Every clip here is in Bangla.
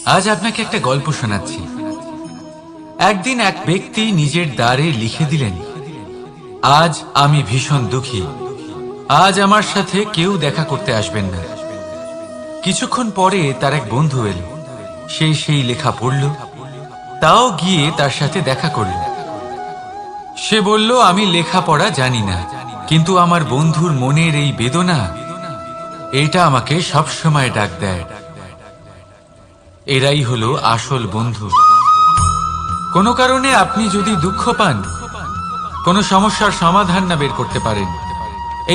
আজ আপনাকে একটা গল্প শোনাচ্ছি। একদিন এক ব্যক্তি নিজের দ্বারে লিখে দিলেন, আজ আমি ভীষণ দুঃখী, আজ আমার সাথে কেউ দেখা করতে আসবেন না। কিছুক্ষণ পরে তার এক বন্ধু এলো, সে সেই লেখা পড়ল, তাও গিয়ে তার সাথে দেখা করল। সে বলল, আমি লেখাপড়া জানি না, কিন্তু আমার বন্ধুর মনের এই বেদনা, এটা আমাকে সবসময় ডাক দেয়। এরাই হলো আসল বন্ধু। কোনো কারণে আপনি যদি দুঃখ পান, কোনো সমস্যার সমাধান না বের করতে পারেন,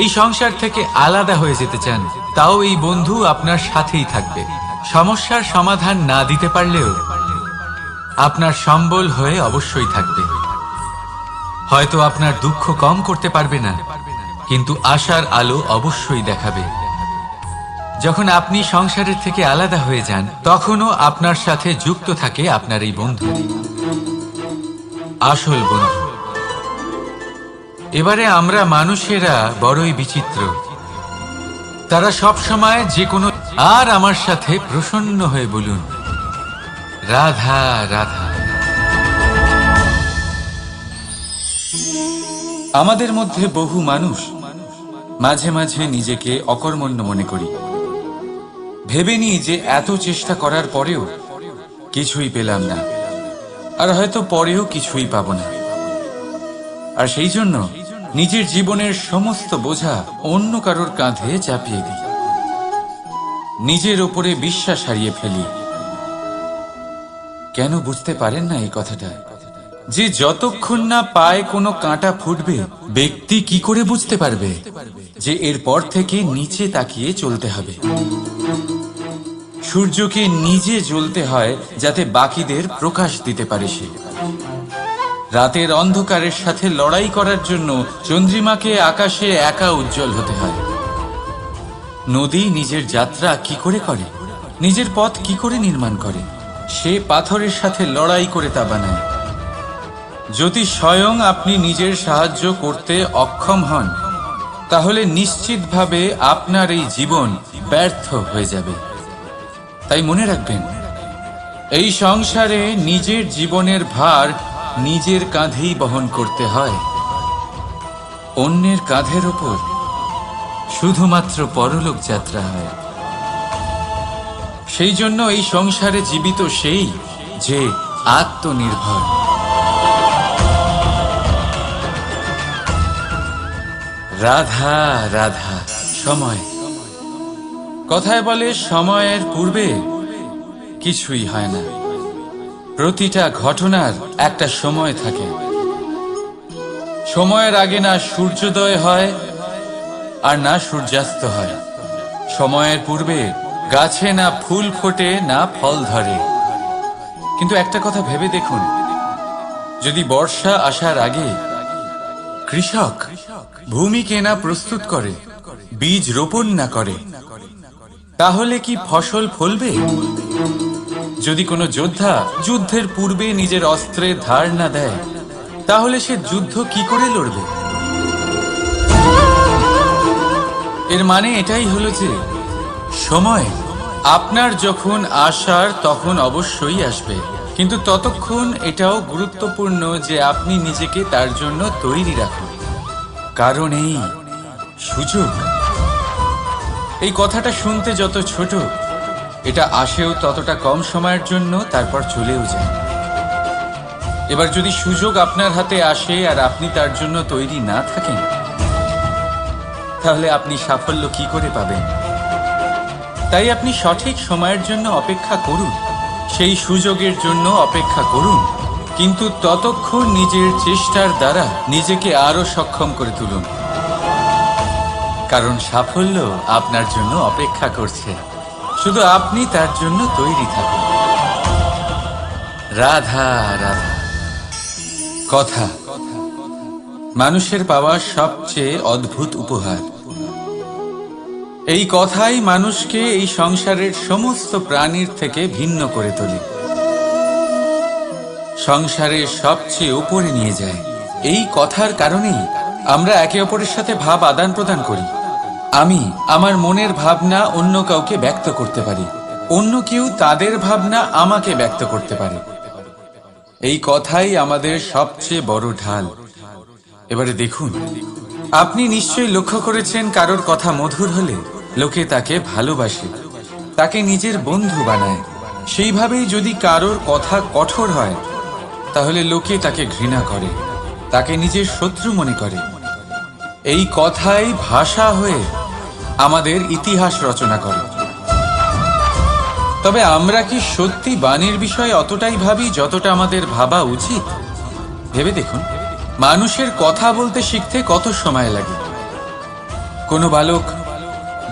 এই সংসার থেকে আলাদা হয়ে যেতে চান, তাও এই বন্ধু আপনার সাথেই থাকবে। সমস্যার সমাধান না দিতে পারলেও আপনার সম্বল হয়ে অবশ্যই থাকবে। হয়তো আপনার দুঃখ কম করতে পারবে না, কিন্তু আশার আলো অবশ্যই দেখাবে। যখন আপনি সংসারের থেকে আলাদা হয়ে যান, তখনও আপনার সাথে যুক্ত থাকে আপনার এই বন্ধু, আসল বন্ধু। এবারে আমরা মানুষেরা বড়ই বিচিত্র। তারা সব সময় যে কোনো, আর আমার সাথে প্রসন্ন হয়ে বলুন, রাধা রাধা। আমাদের মধ্যে বহু মানুষ মাঝে মাঝে নিজেকে অকর্মণ্য মনে করি, ভেবে নিই যে এত চেষ্টা করার পরেও কিছুই পেলাম না, আর হয়তো পরেও কিছুই পাব না। আর সেই জন্য নিজের জীবনের সমস্ত বোঝা অন্য কারোর কাঁধে চাপিয়ে দিই, নিজের ওপরে বিশ্বাস হারিয়ে ফেলি। কেন বুঝতে পারেন না এই কথাটা? যে যতক্ষণ না পায়ে কোনো কাঁটা ফুটবে, ব্যক্তি কি করে বুঝতে পারবে যে এরপর থেকে নিচে তাকিয়ে চলতে হবে? সূর্যকে নিজে জ্বলতে হয় যাতে বাকিদের প্রকাশ দিতে পারে সে। রাতের অন্ধকারের সাথে লড়াই করার জন্য চন্দ্রিমাকে আকাশে একা উজ্জ্বল হতে হয়। নদী নিজের যাত্রা কি করে করে, নিজের পথ কি করে নির্মাণ করে? সে পাথরের সাথে লড়াই করে তা বানায়। যদি স্বয়ং আপনি নিজের সাহায্য করতে অক্ষম হন, তাহলে নিশ্চিতভাবে আপনার এই জীবন ব্যর্থ হয়ে যাবে। তাই মনে রাখবেন, এই সংসারে নিজের জীবনের ভার নিজের কাঁধেই বহন করতে হয়। অন্যের কাঁধের ওপর শুধুমাত্র পরলোক যাত্রা হয়। সেই জন্য এই সংসারে জীবিত সেই যে আত্মনির্ভর। রাধা রাধা। সময়, কথায় বলে সময়ের পূর্বে কিছুই হয় না। প্রতিটা ঘটনার একটা সময় থাকে। সময়ের আগে না সূর্যোদয় হয় আর না সূর্যাস্ত হয়। সময়ের পূর্বে গাছে না ফুল ফোটে না ফল ধরে। কিন্তু একটা কথা ভেবে দেখুন, যদি বর্ষা আসার আগে কৃষক ভূমিকে না প্রস্তুত করে, বীজ রোপণ না করে, তাহলে কি ফসল ফলবে? যদি কোনো যোদ্ধা যুদ্ধের পূর্বে নিজের অস্ত্রের ধার না দেয়, তাহলে সে যুদ্ধ কি করে লড়বে? এর মানে এটাই হলো যে সময় আপনার যখন আসার তখন অবশ্যই আসবে, কিন্তু ততক্ষণ এটাও গুরুত্বপূর্ণ যে আপনি নিজেকে তার জন্য তৈরি রাখুন। কারণ এই সুযোগ, এই কথাটা শুনতে যত ছোট, এটা আসেও ততটা কম সময়ের জন্য, তারপর চলেও যায়। এবার যদি সুযোগ আপনার হাতে আসে আর আপনি তার জন্য তৈরি না থাকেন, তাহলে আপনি সাফল্য কি করে পাবেন? তাই আপনি সঠিক সময়ের জন্য অপেক্ষা করুন, সেই সুযোগের জন্য অপেক্ষা করুন, কিন্তু ততক্ষণ নিজের চেষ্টার দ্বারা নিজেকে আরো সক্ষম করে তুলুন। কারণ সাফল্য আপনার জন্য অপেক্ষা করছে, শুধু আপনি তার জন্য তৈরি থাকুন। রাধা রাধা। কথা মানুষের পাওয়া সবচেয়ে অদ্ভুত উপহার। এই কথাই মানুষকে এই সংসারের সমস্ত প্রাণীর থেকে ভিন্ন করে তোলে, সংসারের সবচেয়ে উপরে নিয়ে যায়। এই কথার কারণেই আমরা একে অপরের সাথে ভাব আদান প্রদান করি। আমি আমার মনের ভাবনা অন্য কাউকে ব্যক্ত করতে পারি, অন্য কেউ তাদের ভাবনা আমাকে ব্যক্ত করতে পারে। এই কথাই আমাদের সবচেয়ে বড় ঢাল। এবারে দেখুন, আপনি নিশ্চয়ই লক্ষ্য করেছেন, কারোর কথা মধুর হলে লোকে তাকে ভালোবাসে, তাকে নিজের বন্ধু বানায়। সেইভাবেই যদি কারোর কথা কঠোর হয়, তাহলে লোকে তাকে ঘৃণা করে, তাকে নিজের শত্রু মনে করে। এই কথাই ভাষা হয়ে আমাদের ইতিহাস রচনা করে। তবে আমরা কি সত্যি বাণীর বিষয়ে অতটাই ভাবি যতটা আমাদের ভাবা উচিত? ভেবে দেখুন, মানুষের কথা বলতে শিখতে কত সময় লাগে। কোনো বালক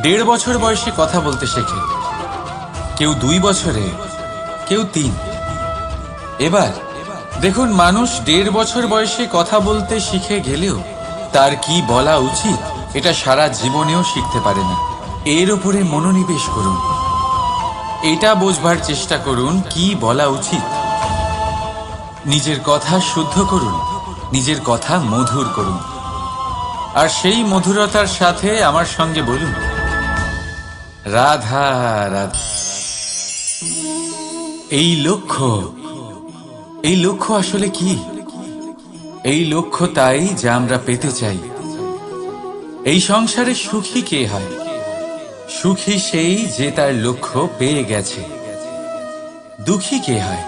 1.5 বছর বয়সে কথা বলতে শেখে, কেউ 2 বছরে, কেউ 3। এবার দেখুন, মানুষ 1.5 বছর বয়সে কথা বলতে শিখে গেলেও তার কি বলা উচিত এটা সারা জীবনেও শিখতে পারে না। এর উপরে মনোনিবেশ করুন, এটা বোঝবার চেষ্টা করুন কি বলা উচিত। নিজের কথা শুদ্ধ করুন, নিজের কথা মধুর করুন, আর সেই মধুরতার সাথে আমার সঙ্গে বলুন, রাধা রাধা। এই লক্ষ্য আসলে কি? এই লক্ষ্য তাই যা আমরা পেতে চাই। এই সংসারে সুখী কে হয়? সুখী সেই যে তার লক্ষ্য পেয়ে গেছে। দুঃখী কে হয়?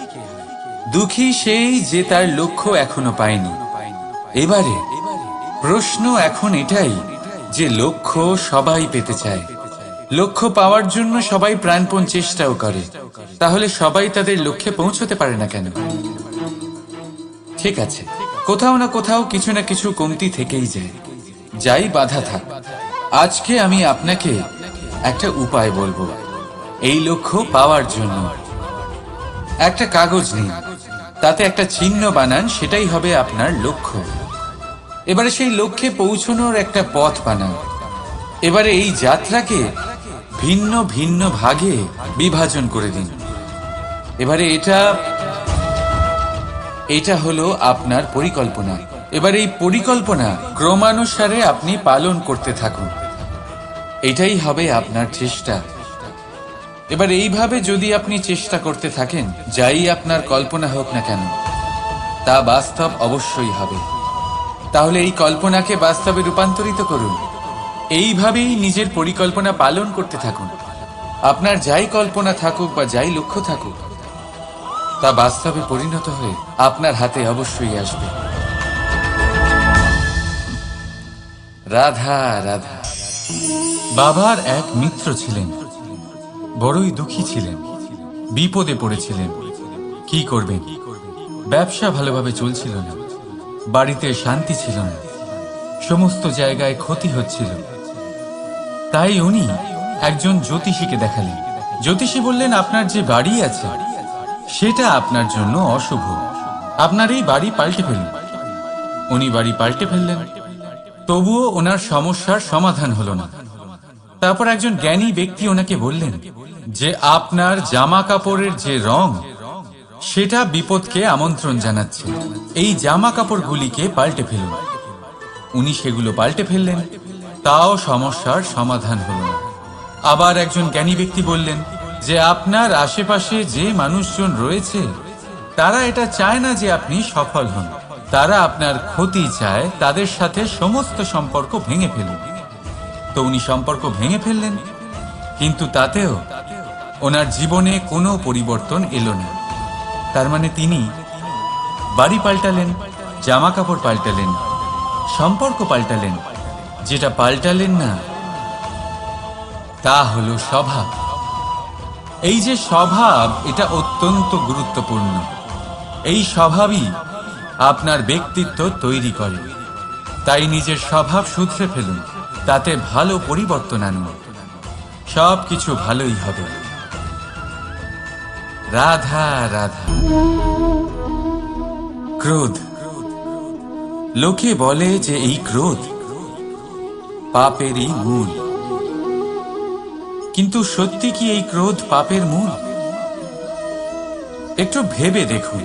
দুঃখী সেই যে তার লক্ষ্য এখনো পায়নি। এবারে প্রশ্ন এখন এটাই যে লক্ষ্য সবাই পেতে চায়, লক্ষ্য পাওয়ার জন্য সবাই প্রাণপণ চেষ্টাও করে, তাহলে সবাই তাদের লক্ষ্যে পৌঁছতে পারে না কেন? ঠিক আছে, কোথাও না কোথাও কিছু না কিছু কমতি থেকেই যায়, যাই বাধা থাক। আজকে আমি আপনাকে একটা উপায় বলবো এই লক্ষ্য পাওয়ার জন্য। একটা কাগজ নিন, তাতে একটা চিহ্ন বানান, সেটাই হবে আপনার লক্ষ্য। এবারে সেই লক্ষ্যে পৌঁছানোর একটা পথ বানান। এবারে এই যাত্রাকে ভিন্ন ভিন্ন ভাগে বিভাজন করে দিন। এবারে এটা হলো আপনার পরিকল্পনা। এবার এই পরিকল্পনা ক্রমানুসারে আপনি পালন করতে থাকুন, এটাই হবে আপনার চেষ্টা। এবার এইভাবে যদি আপনি চেষ্টা করতে থাকেন, যাই আপনার কল্পনা হোক না কেন, তা বাস্তব অবশ্যই হবে। তাহলে এই কল্পনাকে বাস্তবে রূপান্তরিত করুন। এইভাবেই নিজের পরিকল্পনা পালন করতে থাকুন। আপনার যাই কল্পনা থাকুক বা যাই লক্ষ্য থাকুক, তা বাস্তবে পরিণত হয়ে আপনার হাতে অবশ্যই আসবে। রাধা রাধা। বাবার এক মিত্র ছিলেন, বড়ই দুঃখী ছিলেন, বিপদে পড়েছিলেন। কি করবেন? ব্যবসা ভালোভাবে চলছিল না, বাড়িতে শান্তি ছিল না, সমস্ত জায়গায় ক্ষতি হচ্ছিল। তাই উনি একজন জ্যোতিষীকে দেখালেন। জ্যোতিষী বললেন, আপনার যে বাড়ি আছে সেটা আপনার জন্য অশুভ, আপনার এই বাড়ি পাল্টে ফেলুন। উনি বাড়ি পাল্টে ফেললেন, তবুও ওনার সমস্যার সমাধান হলো না। তারপর একজন জ্ঞানী ব্যক্তি ওনাকে বললেন যে আপনার জামা কাপড়ের যে রং, সেটা বিপদকে আমন্ত্রণ জানাচ্ছে, এই জামা কাপড়গুলিকে পাল্টে ফেলুন। উনি সেগুলো পাল্টে ফেললেন, তাও সমস্যার সমাধান হলো না। আবার একজন জ্ঞানী ব্যক্তি বললেন যে আপনার আশেপাশে যে মানুষজন রয়েছে, তারা এটা চায় না যে আপনি সফল হন, তারা আপনার ক্ষতি চায়, তাদের সাথে সমস্ত সম্পর্ক ভেঙে ফেলুন। তো উনি সম্পর্ক ভেঙে ফেললেন, কিন্তু তাতেও ওনার জীবনে কোনো পরিবর্তন এলো না। তার মানে তিনি বাড়ি পাল্টালেন, জামা কাপড় পাল্টালেন, সম্পর্ক পাল্টালেন, যেটা পাল্টালেন না তা হলো স্বভাব। এই যে স্বভাব, এটা অত্যন্ত গুরুত্বপূর্ণ। এই স্বভাবই আপনার ব্যক্তিত্ব তৈরি করে। তাই নিজের স্বভাব শুধরে ফেলুন, তাতে ভালো পরিবর্তন আনুন, সব কিছু ভালোই হবে। রাধা রাধা। ক্রোধ। লোকে বলে যে এই ক্রোধ পাপেরই মূল, কিন্তু সত্যি কি এই ক্রোধ পাপের মূল? একটু ভেবে দেখুন,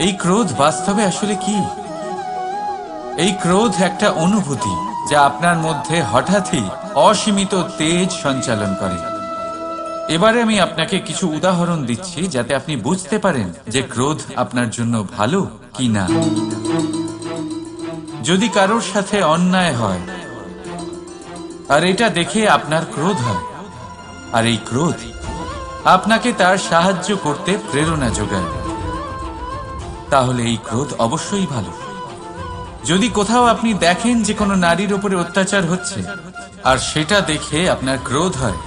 এই ক্রোধ বাস্তবে আসলে কি? এই ক্রোধ একটা অনুভূতি যা আপনার মধ্যে হঠাৎই অসীমিত তেজ সঞ্চালন করে। এবারে আমি আপনাকে কিছু উদাহরণ দিচ্ছি যাতে আপনি বুঝতে পারেন যে ক্রোধ আপনার জন্য ভালো কি না। যদি কারোর সাথে অন্যায় হয় আর এটা দেখে আপনার ক্রোধ হয়, আর এই ক্রোধ আপনাকে তার সাহায্য করতে প্রেরণা যোগায়, তাহলে এই ক্রোধ অবশ্যই ভালো। যদি কোথাও আপনি দেখেন যে কোনো নারীর উপরে অত্যাচার হচ্ছে আর সেটা দেখে আপনার ক্রোধ হয়,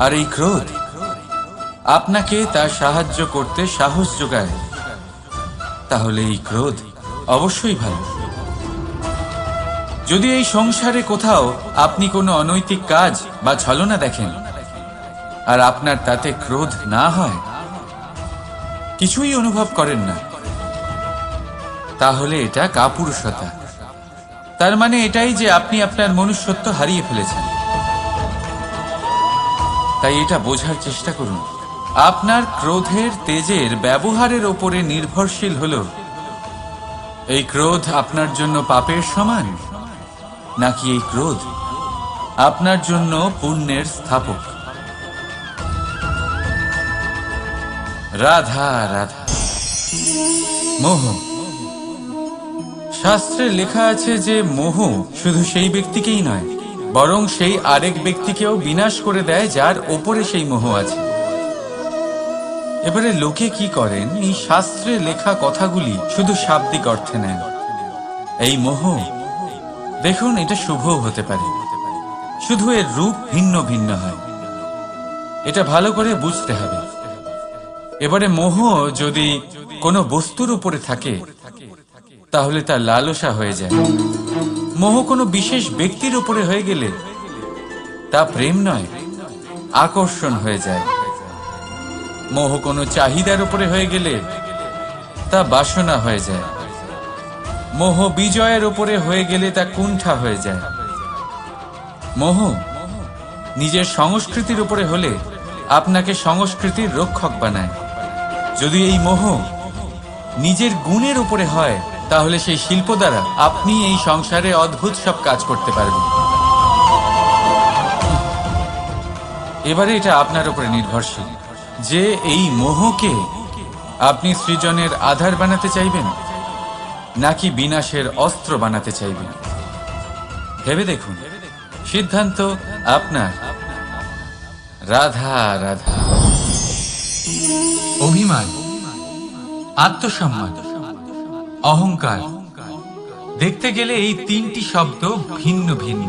আর এই ক্রোধ আপনাকে তার সাহায্য করতে সাহস যোগায়, তাহলে এই ক্রোধ অবশ্যই ভালো। যদি এই সংসারে কোথাও আপনি কোনো অনৈতিক কাজ বা ছলনা দেখেন আর আপনার তাতে ক্রোধ না হয়, কিছুই অনুভব করেন না, তাহলে এটা কাপুরুষতা। তার মানে এটাই যে আপনি আপনার মনুষ্যত্ব হারিয়ে ফেলেছেন। তাই এটা বোঝার চেষ্টা করুন, আপনার ক্রোধের তেজের ব্যবহারের ওপরে নির্ভরশীল হলো এই ক্রোধ আপনার জন্য পাপের সমান, নাকি এই ক্রোধ আপনার জন্য পুণ্যের স্থাপক। রাধা রাধা। মোহ। শাস্ত্রে লেখা আছে যে মোহ শুধু সেই ব্যক্তিকেই নয়, বরং সেই আরেক ব্যক্তিকেও বিনাশ করে দেয় যার ওপরে সেই মোহ আছে। এবারে লোকে কি করেন, এই শাস্ত্রে লেখা কথাগুলি শুধু শাব্দিক অর্থে নেন। এই মোহ দেখুন, এটা শুভ হতে পারে, শুধু এর রূপ ভিন্ন ভিন্ন হয়, এটা ভালো করে বুঝতে হবে। এবারে মোহ যদি কোনো বস্তুর উপরে থাকে তাহলে তা লালসা হয়ে যায়। মোহ কোনো বিশেষ ব্যক্তির উপরে হয়ে গেলে তা প্রেম নয়, আকর্ষণ হয়ে যায়। মোহ কোনো চাহিদার উপরে হয়ে গেলে তা বাসনা হয়ে যায়। মোহ বিজয়ের উপরে হয়ে গেলে তা কুণ্ঠা হয়ে যায়। মোহ নিজের সংস্কৃতির উপরে হলে আপনাকে সংস্কৃতির রক্ষক বানায়। যদি এই মোহ নিজের গুণের উপরে হয়, তাহলে সেই শিল্প দ্বারা আপনি এই সংসারে অদ্ভুত সব কাজ করতে পারবেন। এবারে এটা আপনার উপরে নির্ভরশীল যে এই মোহকে আপনি সৃজনের আধার বানাতে চাইবেন নাকি বিনাশের অস্ত্র বানাতে চাইবেন। ভেবে দেখুন, সিদ্ধান্ত আপনার। রাধা রাধা। অভিমান, আত্মসম্মান, অহংকার, দেখতে গেলে এই তিনটি শব্দ ভিন্ন ভিন্ন,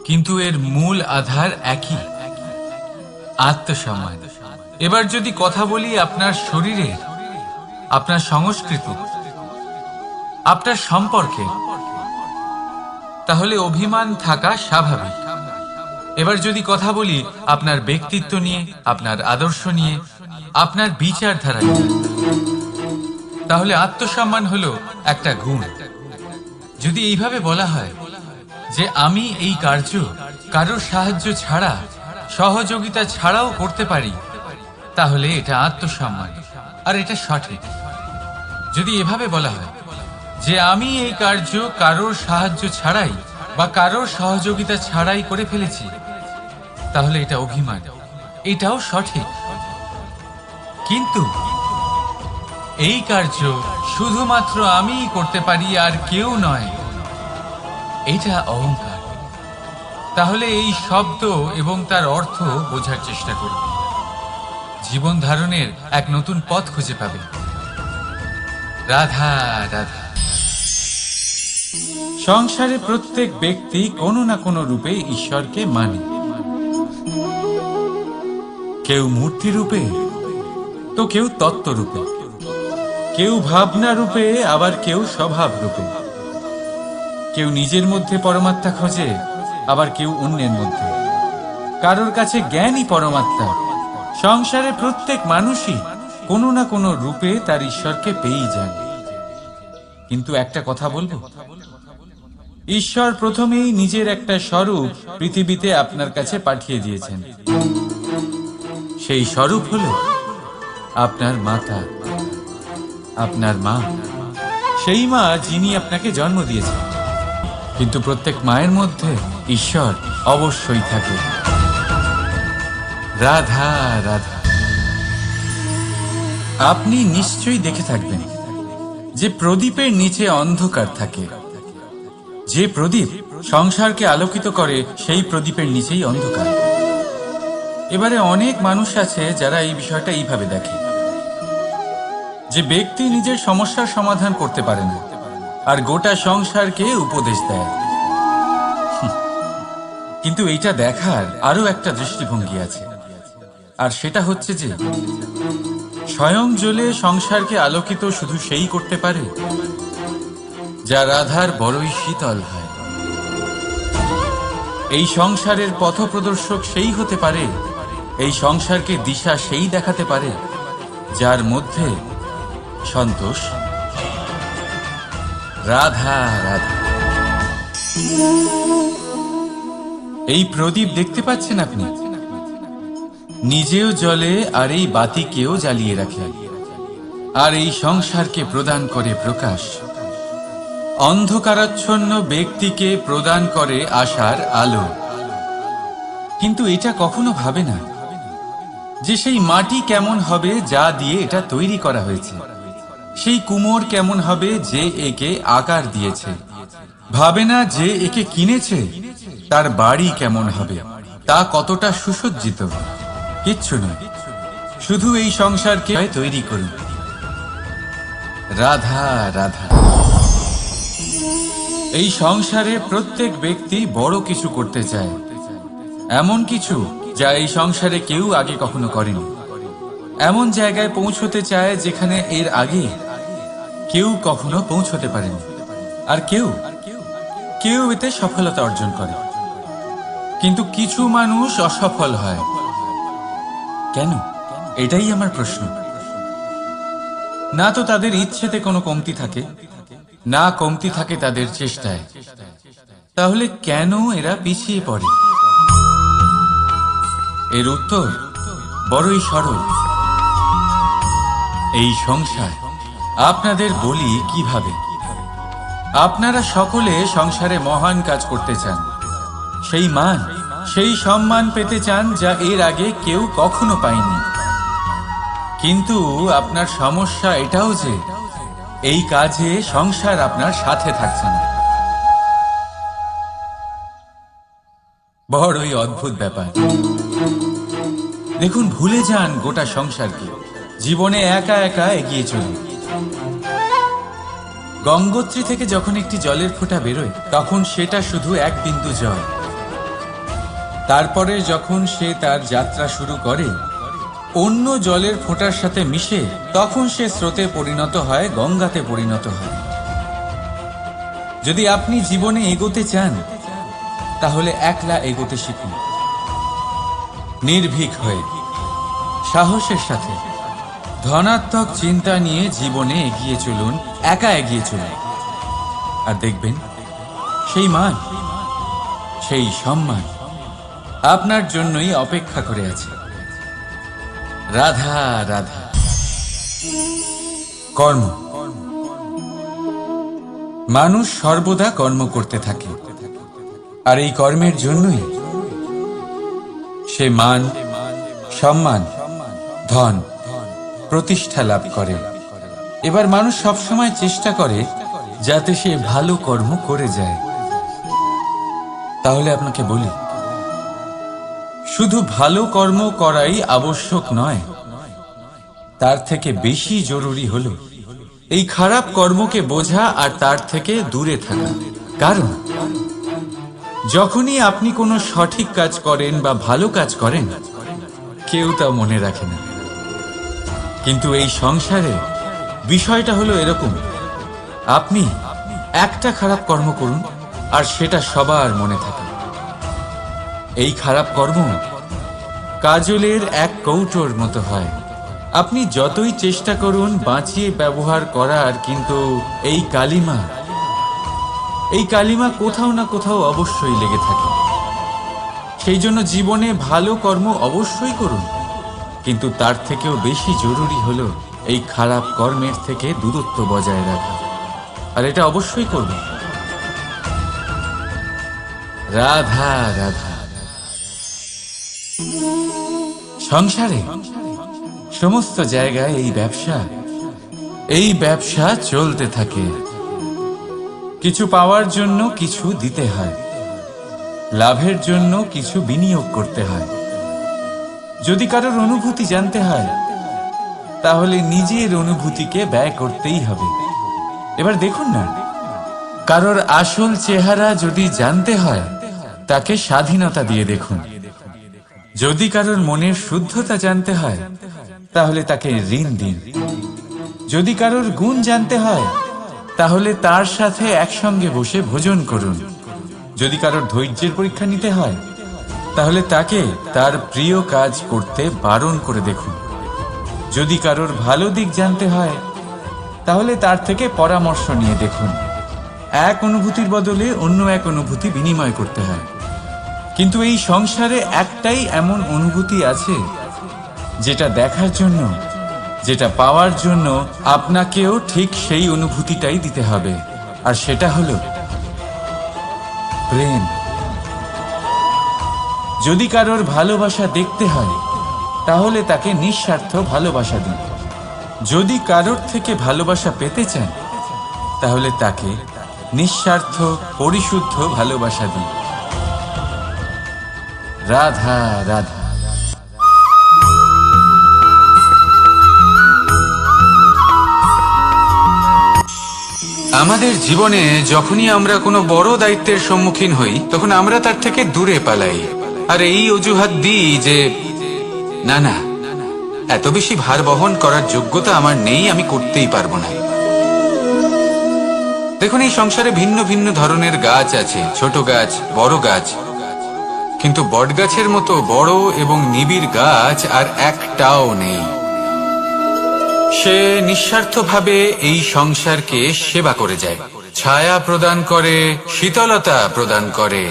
কিন্তু এর মূল আধার একই, আত্মসম্মান। এবার যদি কথা বলি আপনার শরীরের, আপনার সংস্কৃতি, আপনার সম্পর্কে, তাহলে অভিমান থাকা স্বাভাবিক। এবার যদি কথা বলি আপনার ব্যক্তিত্ব নিয়ে, আপনার আদর্শ নিয়ে, আপনার বিচারধারা নিয়ে, তাহলে আত্মসম্মান হলো একটা গুণ। যদি এইভাবে বলা হয় যে আমি এই কার্য কারোর সাহায্য ছাড়া, সহযোগিতা ছাড়াও করতে পারি, তাহলে এটা আত্মসম্মান, আর এটা সঠিক। যদি এভাবে বলা হয় যে আমি এই কার্য কারোর সাহায্য ছাড়াই বা কারোর সহযোগিতা ছাড়াই করে ফেলেছি, তাহলে এটা অভিমান, এটাও সঠিক। কিন্তু এই কার্য শুধুমাত্র আমিই করতে পারি আর কেউ নয়, এটা অহংকার। তাহলে এই শব্দ এবং তার অর্থ বোঝার চেষ্টা করবে, জীবন ধারণের এক নতুন পথ খুঁজে পাবে। রাধা রাধা। সংসারে প্রত্যেক ব্যক্তি কোনো না কোনো রূপে ঈশ্বরকে মানে। কেউ মূর্তি রূপে, তো কেউ তত্ত্ব রূপে, কেউ ভাবনা রূপে, আবার কেউ স্বভাব রূপে। কেউ নিজের মধ্যে পরমাত্মা খোঁজে, আবার কেউ অন্যের মধ্যে। কারোর কাছে জ্ঞানই পরমাত্মা। সংসারে প্রত্যেক মানুষই কোনো না কোনো রূপে তার ঈশ্বরকে পেয়েই যান। কিন্তু একটা কথা বলবো, ঈশ্বর প্রথমেই নিজের একটা স্বরূপ পৃথিবীতে আপনার কাছে পাঠিয়ে দিয়েছেন। সেই স্বরূপ হলো আপনার মাতা, আপনার মা, সেই মা যিনি আপনাকে জন্ম দিয়েছেন। কিন্তু প্রত্যেক মায়ের মধ্যে ঈশ্বর অবশ্যই থাকে। রাধা রাধা। আপনি নিশ্চয়ই দেখে থাকবেন যে প্রদীপের নিচে অন্ধকার থাকে। যে প্রদীপ সংসারকে আলোকিত করে সেই প্রদীপের নিচেই অন্ধকার। এবারে অনেক মানুষ আছে যারা এই বিষয়টা এইভাবে দেখে যে ব্যক্তি নিজের সমস্যার সমাধান করতে পারে না আর গোটা সংসারকে উপদেশ দেয়। কিন্তু এইটা দেখার আরো একটা দৃষ্টিভঙ্গি আছে, আর সেটা হচ্ছে যে স্বয়ং জ্বলে সংসারকে আলোকিত শুধু সেই করতে পারে যা রাধার বড়ই শীতল হয়। এই সংসারের পথপ্রদর্শক সেই হতে পারে, এই সংসারকে দিশা সেই দেখাতে পারে যার মধ্যে সন্তোষ। রাধা রাধা। এই প্রদীপ দেখতে পাচ্ছেন আপনি, নিজেও জ্বলে আর এই বাতিকেও জ্বালিয়ে রাখে, আর এই সংসারকে প্রদান করে প্রকাশ। অন্ধকারাচ্ছন্ন ব্যক্তিকে প্রদান করে আশার আলো। কিন্তু এটা কখনো ভাবে না যে সেই মাটি কেমন হবে যা দিয়ে এটা তৈরি করা হয়েছে, সেই কুমোর কেমন হবে যে একে আকার দিয়েছে। ভাবে না যে একে কিনেছে তার বাড়ি কেমন হবে, তা কতটা সুসজ্জিত। কিচ্ছু নয়, শুধু এই সংসারকে তৈরি করুন। রাধা রাধা। এই সংসারে প্রত্যেক ব্যক্তি বড় কিছু করতে চায়, এমন কিছু যা এই সংসারে কেউ আগে কখনো করেনি। এমন জায়গায় পৌঁছতে চায় যেখানে এর আগে কেউ কখনো পৌঁছতে পারেনি, আর কেউ কেউ এতে সফলতা অর্জন করে। কিন্তু কিছু মানুষ অসফল হয় কেন? এটাই আমার প্রশ্ন। না তো তাদের ইচ্ছেতে কোনো কমতি থাকে, না কমতি থাকে তাদের চেষ্টায়। তাহলে কেন এরা পিছিয়ে পড়ে? এর উত্তর বড়ই সরল। এই সংসার। আপনাদের বলি কিভাবে। আপনারা সকলে সংসারে মহান কাজ করতে চান, সেই মান সেই সম্মান পেতে চান যা এর আগে কেউ কখনো পায়নি। কিন্তু আপনার সমস্যা এটাও যে এই কাজে সংসার আপনার সাথে থাকছে না। বড়ই অদ্ভুত ব্যাপার। দেখুন, ভুলে যান গোটা সংসারকে, জীবনে একা একা এগিয়ে চলুন। গঙ্গোত্রী থেকে যখন একটি জলের ফোঁটা বেরোয় তখন সেটা শুধু এক বিন্দু জল। তারপরে যখন সে তার যাত্রা শুরু করে অন্য জলের ফোঁটার সাথে মিশে, তখন সে স্রোতে পরিণত হয়, গঙ্গাতে পরিণত হয়। যদি আপনি জীবনে এগোতে চান তাহলে একলা এগোতে শিখুন, নির্ভীক হয়ে, সাহসের সাথে, ধনাত্মক চিন্তা নিয়ে জীবনে এগিয়ে চলুন, একা এগিয়ে চলুন। আর দেখবেন সেই মান, সেই সম্মান আপনার জন্যই অপেক্ষা করে আছে। রাধা রাধা। কর্ম। মানুষ সর্বদা কর্ম করতে থাকে, আর এই কর্মের জন্যই সে মান, সম্মান, ধন, প্রতিষ্ঠা লাভ করে। এবার মানুষ সবসময় চেষ্টা করে যাতে সে ভালো কর্ম করে যায়। তাহলে আপনাকে বলি, শুধু ভালো কর্ম করাই আবশ্যক নয়, তার থেকে বেশি জরুরি হলো এই খারাপ কর্মকে বোঝা আর তার থেকে দূরে থাকা। কারণ যখনই আপনি কোনো সঠিক কাজ করেন বা ভালো কাজ করেন, কেউ তা মনে রাখে না। কিন্তু এই সংসারে বিষয়টা হলো এরকম, আপনি একটা খারাপ কর্ম করুন আর সেটা সবার মনে থাকে। এই খারাপ কর্ম কাজলের এক কৌটোর মতো হয়। আপনি যতই চেষ্টা করুন বাঁচিয়ে ব্যবহার করার, কিন্তু এই কালিমা কোথাও না কোথাও অবশ্যই লেগে থাকে। সেই জন্য জীবনে ভালো কর্ম অবশ্যই করুন, কিন্তু তার থেকেও বেশি জরুরি হলো এই খারাপ কর্মের থেকে দূরত্ব বজায় রাখা। আর এটা অবশ্যই করবেন। রাধা রাধা। সংসারে সমস্ত জায়গায় এই ব্যবসা চলতে থাকে। কিছু পাওয়ার জন্য কিছু দিতে হয়, লাভের জন্য কিছু বিনিয়োগ করতে হয়। যদি কারোর অনুভূতি জানতে হয় তাহলে নিজের অনুভূতিকে ব্যয় করতেই হবে। এবার দেখুন না, কারোর আসল চেহারা যদি জানতে হয় তাকে স্বাধীনতা দিয়ে দেখুন। যদি কারোর মনের শুদ্ধতা জানতে হয় তাহলে তাকে ঋণ দিন। যদি কারোর গুণ জানতে হয় তাহলে তার সাথে একসঙ্গে বসে ভোজন করুন। যদি কারোর ধৈর্যের পরীক্ষা নিতে হয় তাহলে তাকে তার প্রিয় কাজ করতে বারণ করে দেখুন। যদি কারোর ভালো দিক জানতে হয় তাহলে তার থেকে পরামর্শ নিয়ে দেখুন। এক অনুভূতির বদলে অন্য এক অনুভূতি বিনিময় করতে হয়। কিন্তু এই সংসারে একটাই এমন অনুভূতি আছে যেটা দেখার জন্য, যেটা পাওয়ার জন্য আপনাকেও ঠিক সেই অনুভূতিটাই দিতে হবে, আর সেটা হলো প্রেম। যদি কারোর ভালোবাসা দেখতে হয় তাহলে তাকে নিঃস্বার্থ ভালোবাসা দিন। যদি কারোর থেকে ভালোবাসা পেতে চান তাহলে তাকে নিঃস্বার্থ পরিশুদ্ধ ভালোবাসা দিন। রাধা রাধা। আমাদের জীবনে যখনই আমরা কোনো বড় দায়িত্বের সম্মুখীন হই তখন আমরা তার থেকে দূরে পালাই, আর এই অজুহাত দিই যে না না, এত বেশি ভার বহন করার যোগ্যতা আমার নেই, আমি করতেই পারবো না। দেখুন, এই সংসারে ভিন্ন ভিন্ন ধরনের গাছ আছে, ছোট গাছ, বড় গাছ, কিন্তু বটগাছের মতো বড় এবং নিবিড় গাছ আর একটাও নেই। সে নিঃস্বার্থভাবে এই সংসারকে সেবা করে যায়, ছায়া প্রদান করে, শীতলতা প্রদান করে।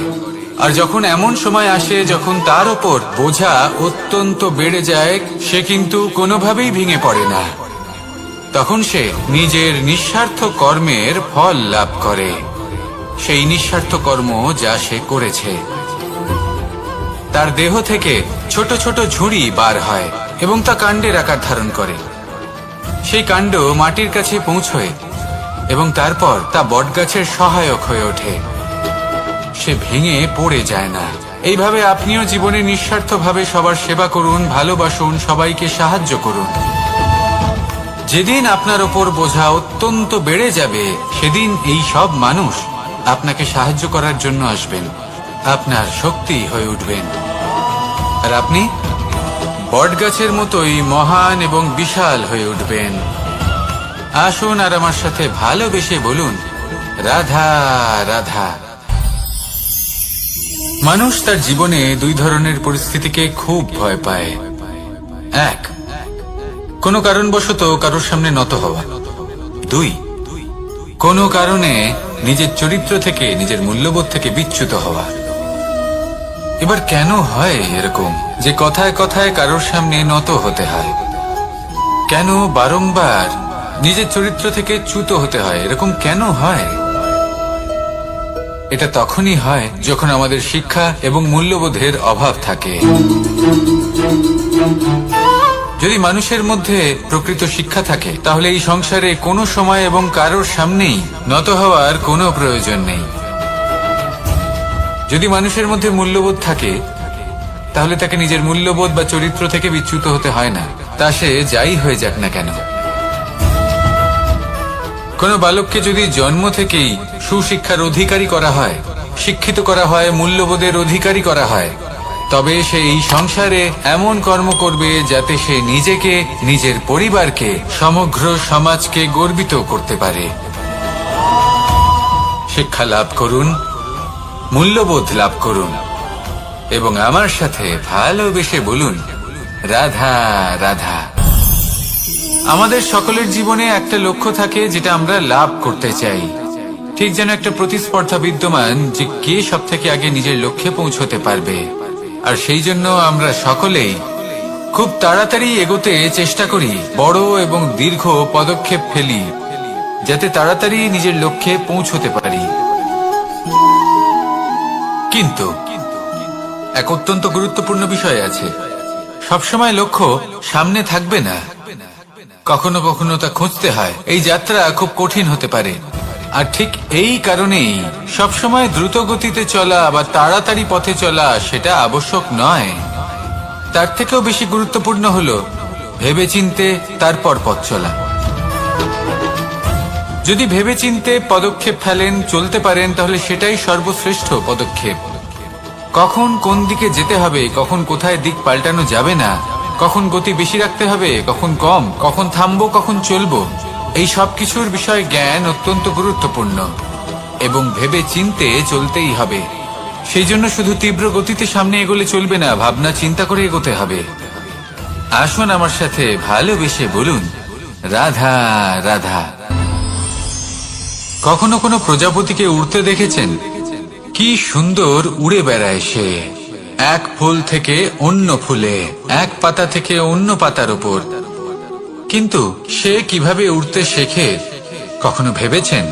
আর যখন এমন সময় আসে যখন তার ওপর বোঝা অত্যন্ত বেড়ে যায়, সে কিন্তু কোনোভাবেই ভেঙে পড়ে না। তখন সে নিজের নিঃস্বার্থ কর্মের ফল লাভ করে, সেই নিঃস্বার্থ কর্ম যা সে করেছে। তার দেহ থেকে ছোট ছোট ঝুড়ি বার হয় এবং তা কাণ্ডের আকার ধারণ করে। সেই কাণ্ড মাটির কাছে পৌঁছয় এবং তারপর তা বটগাছের সহায়ক হয়ে ওঠে। সে ভেঙে পড়ে যায় না। এইভাবে আপনিও জীবনে নিঃস্বার্থভাবে সবার সেবা করুন, ভালোবাসুন, সবাইকে সাহায্য করুন। যেদিন আপনার ওপর বোঝা অত্যন্ত বেড়ে যাবে সেদিন এই সব মানুষ আপনাকে সাহায্য করার জন্য আসবেন, আপনার শক্তি হয়ে উঠবেন, আর আপনি বটগাছের মতোই মহান এবং বিশাল হয়ে উঠবেন। আসুন আর আমার সাথে ভালোবেসে বলুন, রাধা রাধা। মানুষ তার জীবনে দুই ধরনের পরিস্থিতিকে খুব ভয় পায়। এক, কোনো কারণবশত কারোর সামনে নত হওয়া। দুই, কোনো কারণে নিজের চরিত্র থেকে, নিজের মূল্যবোধ থেকে বিচ্যুত হওয়া। এবার কেন হয় এরকম যে কথায় কথায় কারোর সামনে নত হতে হয়? কেন বারংবার নিজের চরিত্র থেকে চ্যুত হতে হয়? এরকম কেন হয়? এটা তখনই হয় যখন আমাদের শিক্ষা এবং মূল্যবোধের অভাব থাকে। যদি মানুষের মধ্যে প্রকৃত শিক্ষা থাকে তাহলে এই সংসারে কোনো সময় এবং কারোর সামনেই নত হওয়ার কোনো প্রয়োজন নেই। যদি মানুষের মধ্যে মূল্যবোধ থাকে তাহলে তাকে নিজের মূল্যবোধ বা চরিত্র থেকে বিচ্যুত হতে হয় না, তা সে যাই হয়ে যাক না কেন। কোনো বালককে যদি জন্ম থেকেই সুশিক্ষার অধিকারী করা হয়, শিক্ষিত করা হয়, মূল্যবোধের অধিকারী করা হয়, তবে সে এই সংসারে এমন কর্ম করবে যাতে সে নিজেকে, নিজের পরিবারকে, সমগ্র সমাজকে গর্বিত করতে পারে। শিক্ষা লাভ করুন, মূল্যবোধ লাভ করুন এবং আমার সাথে ভালোবেসে বলুন, রাধা রাধা। আমাদের সকলের জীবনে একটা লক্ষ্য থাকে যেটা আমরা লাভ করতে চাই। ঠিক যেন একটা প্রতিস্পর্ধা বিদ্যমান যে কে সব থেকে আগে নিজের লক্ষ্যে পৌঁছতে পারবে। আর সেই জন্য আমরা সকলেই খুব তাড়াতাড়ি এগোতে চেষ্টা করি, বড় এবং দীর্ঘ পদক্ষেপ ফেলি যাতে তাড়াতাড়ি নিজের লক্ষ্যে পৌঁছতে পারি। কিন্তু এক অত্যন্ত গুরুত্বপূর্ণ বিষয় আছে, সবসময় লক্ষ্য সামনে থাকবে না, কখনো কখনো তা খুঁজতে হয়। এই যাত্রা খুব কঠিন হতে পারে, আর ঠিক এই কারণেই সবসময় দ্রুত গতিতে চলা বা তাড়াতাড়ি পথে চলা সেটা আবশ্যক নয়। তার থেকেও বেশি গুরুত্বপূর্ণ হলো ভেবেচিন্তে তারপর পথ চলা। যদি ভেবেচিন্তে পদক্ষেপ ফেলেন, চলতে পারেন, তাহলে সেটাই সর্বশ্রেষ্ঠ পদক্ষেপ। কখন কোন দিকে যেতে হবে, কখন কোথায় দিক পাল্টানো যাবে না, কখন গতি বেশি রাখতে হবে, কখন কম, কখন থামবো, কখন চলবো, এই সব কিছুর বিষয়ে জ্ঞান অত্যন্ত গুরুত্বপূর্ণ এবং ভেবে চিন্তে চলতেই হবে। সেই জন্য শুধু তীব্র গতিতে সামনে এগোলে চলবে না, ভাবনা চিন্তা করে এগোতে হবে। আসুন আমার সাথে ভালোবেসে বলুন, রাধা রাধা। কখনো কোনো প্রজাপতিকে উড়তে দেখেছেন? কি সুন্দর উড়ে বেড়ায় সে, এক ফুল থেকে অন্য ফুলে, এক পাতা থেকে অন্য পাতার উপর। কিন্তু সে কিভাবে উড়তে শেখে কখনো ভেবেছেন?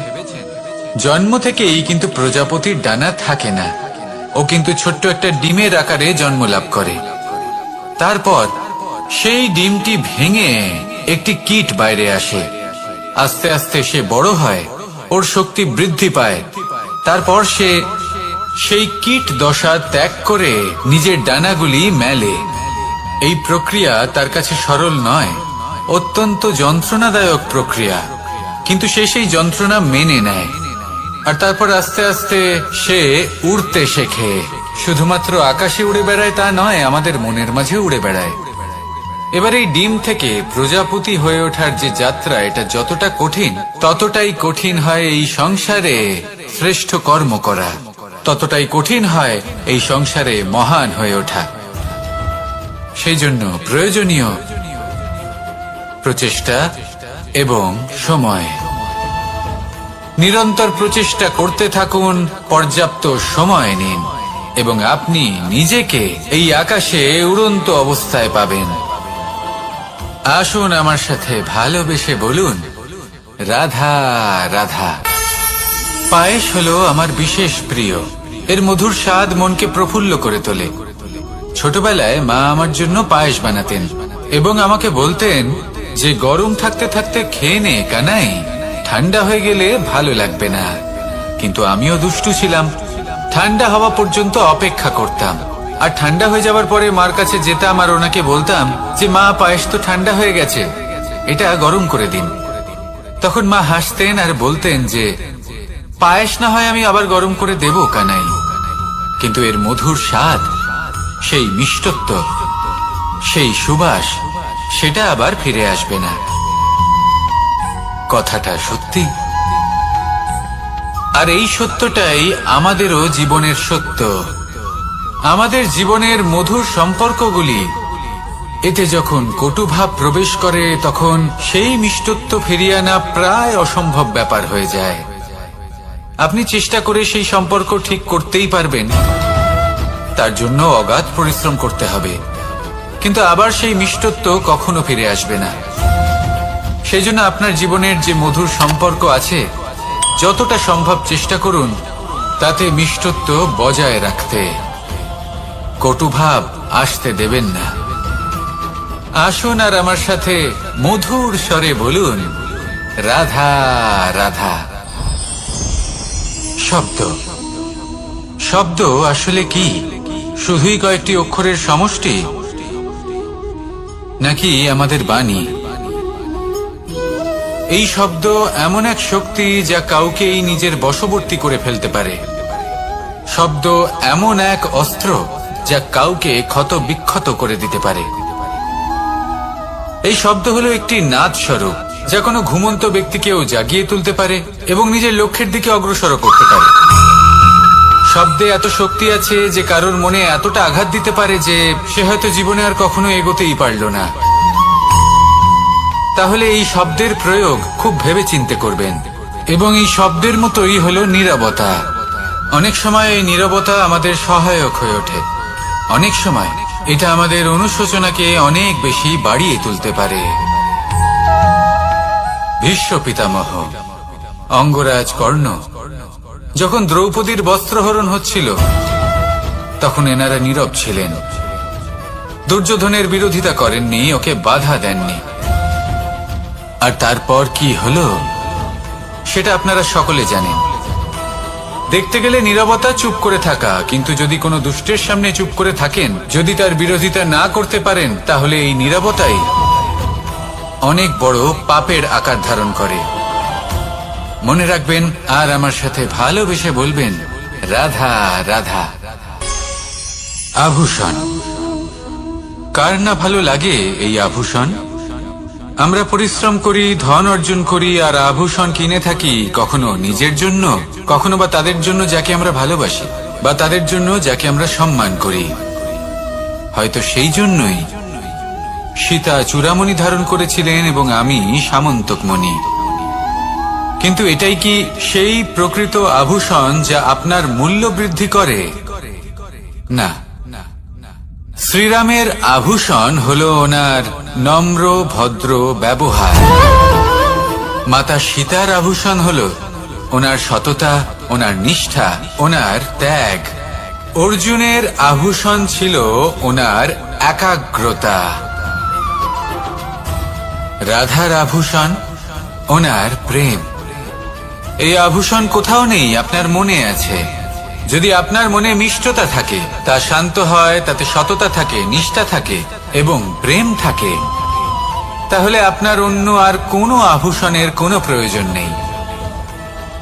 জন্ম থেকেই কিন্তু প্রজাপতির ডানা থাকে না, ও কিন্তু ছোট্ট একটা ডিমের আকারে জন্ম লাভ করে। তারপর সেই ডিমটি ভেঙে একটি কীট বাইরে আসে। আস্তে আস্তে সে বড় হয়, ওর শক্তি বৃদ্ধি পায়। তারপর সে সেই কীট দশা ত্যাগ করে নিজের ডানাগুলি মেলে। এই প্রক্রিয়া তার কাছে সরল নয়, অত্যন্ত যন্ত্রণাদায়ক প্রক্রিয়া, কিন্তু সে সেই যন্ত্রণা মেনে নেয়। আর তারপর আস্তে আস্তে সে উড়তে শেখে। শুধুমাত্র আকাশে উড়ে বেড়ায় তা নয়, আমাদের মনের মাঝে উড়ে বেড়ায়। এবার এই ডিম থেকে প্রজাপতি হয়ে ওঠার যে যাত্রা, এটা যতটা কঠিন, ততটাই কঠিন হয় এই সংসারে শ্রেষ্ঠ কর্ম করা, ততটাই কঠিন হয় এই সংসারে মহান হয়ে ওঠা। সেই জন্য প্রয়োজনীয় প্রচেষ্টা এবং সময়। নিরন্তর প্রচেষ্টা করতে থাকুন, পর্যাপ্ত সময় নিন, এবং আপনি নিজেকে এই আকাশে উড়ন্ত অবস্থায় পাবেন। আসুন আমার সাথে ভালোবেসে বলুন, রাধা রাধা। পায়েস হলো আমার বিশেষ প্রিয়। এর মধুর স্বাদ মনকে প্রফুল্ল করে তোলে। ছোটবেলায় মা আমার জন্য পায়েস বানাতেন এবং আমাকে বলতেন যে গরম থাকতে থাকতে খেয়ে নে কানাই, ঠান্ডা হয়ে গেলে ভালো লাগবে না। কিন্তু আমিও দুষ্টু ছিলাম, ঠান্ডা হওয়া পর্যন্ত অপেক্ষা করতাম, আর ঠান্ডা হয়ে যাওয়ার পরে মার কাছে যেতাম আর ওনাকে বলতাম যে মা, পায়েস তো ঠান্ডা হয়ে গেছে, এটা গরম করে দিন। তখন মা হাসতেন আর বলতেন যে পায়েস না হয় আমি আবার গরম করে দেব কানাই, কিন্তু এর মধুর স্বাদ, সেই মিষ্টত্ব, সেই সুবাস, সেটা আবার ফিরে আসবে না। কথাটা সত্যি, আর এই সত্যটাই আমাদেরও জীবনের সত্য। আমাদের জীবনের মধুর সম্পর্কগুলি, এতে যখন কটুভাব প্রবেশ করে তখন সেই মিষ্টত্ব ফিরিয়ে আনা প্রায় অসম্ভব ব্যাপার হয়ে যায়। আপনি চেষ্টা করে সেই সম্পর্ক ঠিক করতেই পারবেন, তার জন্য অগাধ পরিশ্রম করতে হবে, কিন্তু আবার সেই মিষ্টত্ব কখনো ফিরে আসবে না। সেই জন্য আপনার জীবনের যে মধুর সম্পর্ক আছে, যতটা সম্ভব চেষ্টা করুন তাতে মিষ্টত্ব বজায় রাখতে। কটুভাব আসতে দেবেন না। আসুন আর আমার সাথে মধুর স্বরে বলুন, রাধা রাধা। শব্দ, শব্দ আসলে কি? শুধুই কয়েকটি অক্ষরের সমষ্টি, নাকি আমাদের বাণী? এই শব্দ এমন এক শক্তি যা কাউকেই নিজের বশবর্তী করে ফেলতে পারে। শব্দ এমন এক অস্ত্র যা কাউকে ক্ষত বিক্ষত করে দিতে পারে। এই শব্দ হলো একটি নাদ স্বরূপ যা কোনো ঘুমন্ত ব্যক্তিকেও জাগিয়ে তুলতে পারে এবং নিজের লক্ষ্যের দিকে অগ্রসর করতে পারে। শব্দে এত শক্তি আছে যে কারোর মনে এতটা আঘাত দিতে পারে যে সে হয়তো জীবনে আর কখনো এগোতেই পারল না। তাহলে এই শব্দের প্রয়োগ খুব ভেবে চিন্তে করবেন। এবং এই শব্দের মতোই হলো নীরবতা। অনেক সময় এই নীরবতা আমাদের সহায়ক হয়ে ওঠে, অনেক সময় এটা আমাদের অনুশোচনাকে অনেক বেশি বাড়িয়ে তুলতে পারে। ভীষ্ম পিতামহ, অঙ্গরাজ কর্ণ, যখন দ্রৌপদীর বস্ত্রহরণ হচ্ছিল তখন এনারা নীরব ছিলেন। দুর্যোধনের বিরোধিতা করেননি, ওকে বাধা দেননি। আর তারপর কি হলো সেটা আপনারা সকলে জানেন। দেখতে গেলে নীরবতা চুপ করে থাকা, কিন্তু যদি কোনো দুষ্টের সামনে চুপ করে থাকেন, যদি তার বিরোধিতা না করতে পারেন, তাহলে এই নীরবতাই অনেক বড় পাপের আকার ধারণ করে। মনে রাখবেন আর আমার সাথে ভালোবেসে বলবেন, রাধা রাধা। আভূষণ, কার না ভালো লাগে এই আভূষণ? আমরা পরিশ্রম করি, ধন অর্জন করি, আর আভূষণ কিনে থাকি, কখনো নিজের জন্য, কখনো বা তাদের জন্য যাকে আমরা ভালোবাসি, বা তাদের জন্য যাকে আমরা সম্মান করি। হয়তো সেই জন্যই সীতা চূড়ামণি ধারণ করেছিলেন এবং আমি সামন্তকমণি। কিন্তু এটাই কি সেই প্রকৃত আভূষণ যা আপনার মূল্য বৃদ্ধি করে? না। শ্রীরামের আভূষণ হলো ওনার নম্র ভদ্র ব্যবহার। মাতা সীতার আভূষণ হলো ওনার সততা, ওনার নিষ্ঠা, ওনার ত্যাগ। অর্জুনের আভূষণ ছিল ওনার একাগ্রতা। রাধার আভূষণ ওনার প্রেম। এই আভূষণ কোথাও নেই, আপনার মনে আছে। যদি আপনার মনে মিষ্টতা থাকে, তা শান্ত হয়, তাতে সততা থাকে, নিষ্ঠা থাকে এবং প্রেম থাকে, তাহলে আপনার অন্য আর কোনো আভূষণের কোনো প্রয়োজন নেই।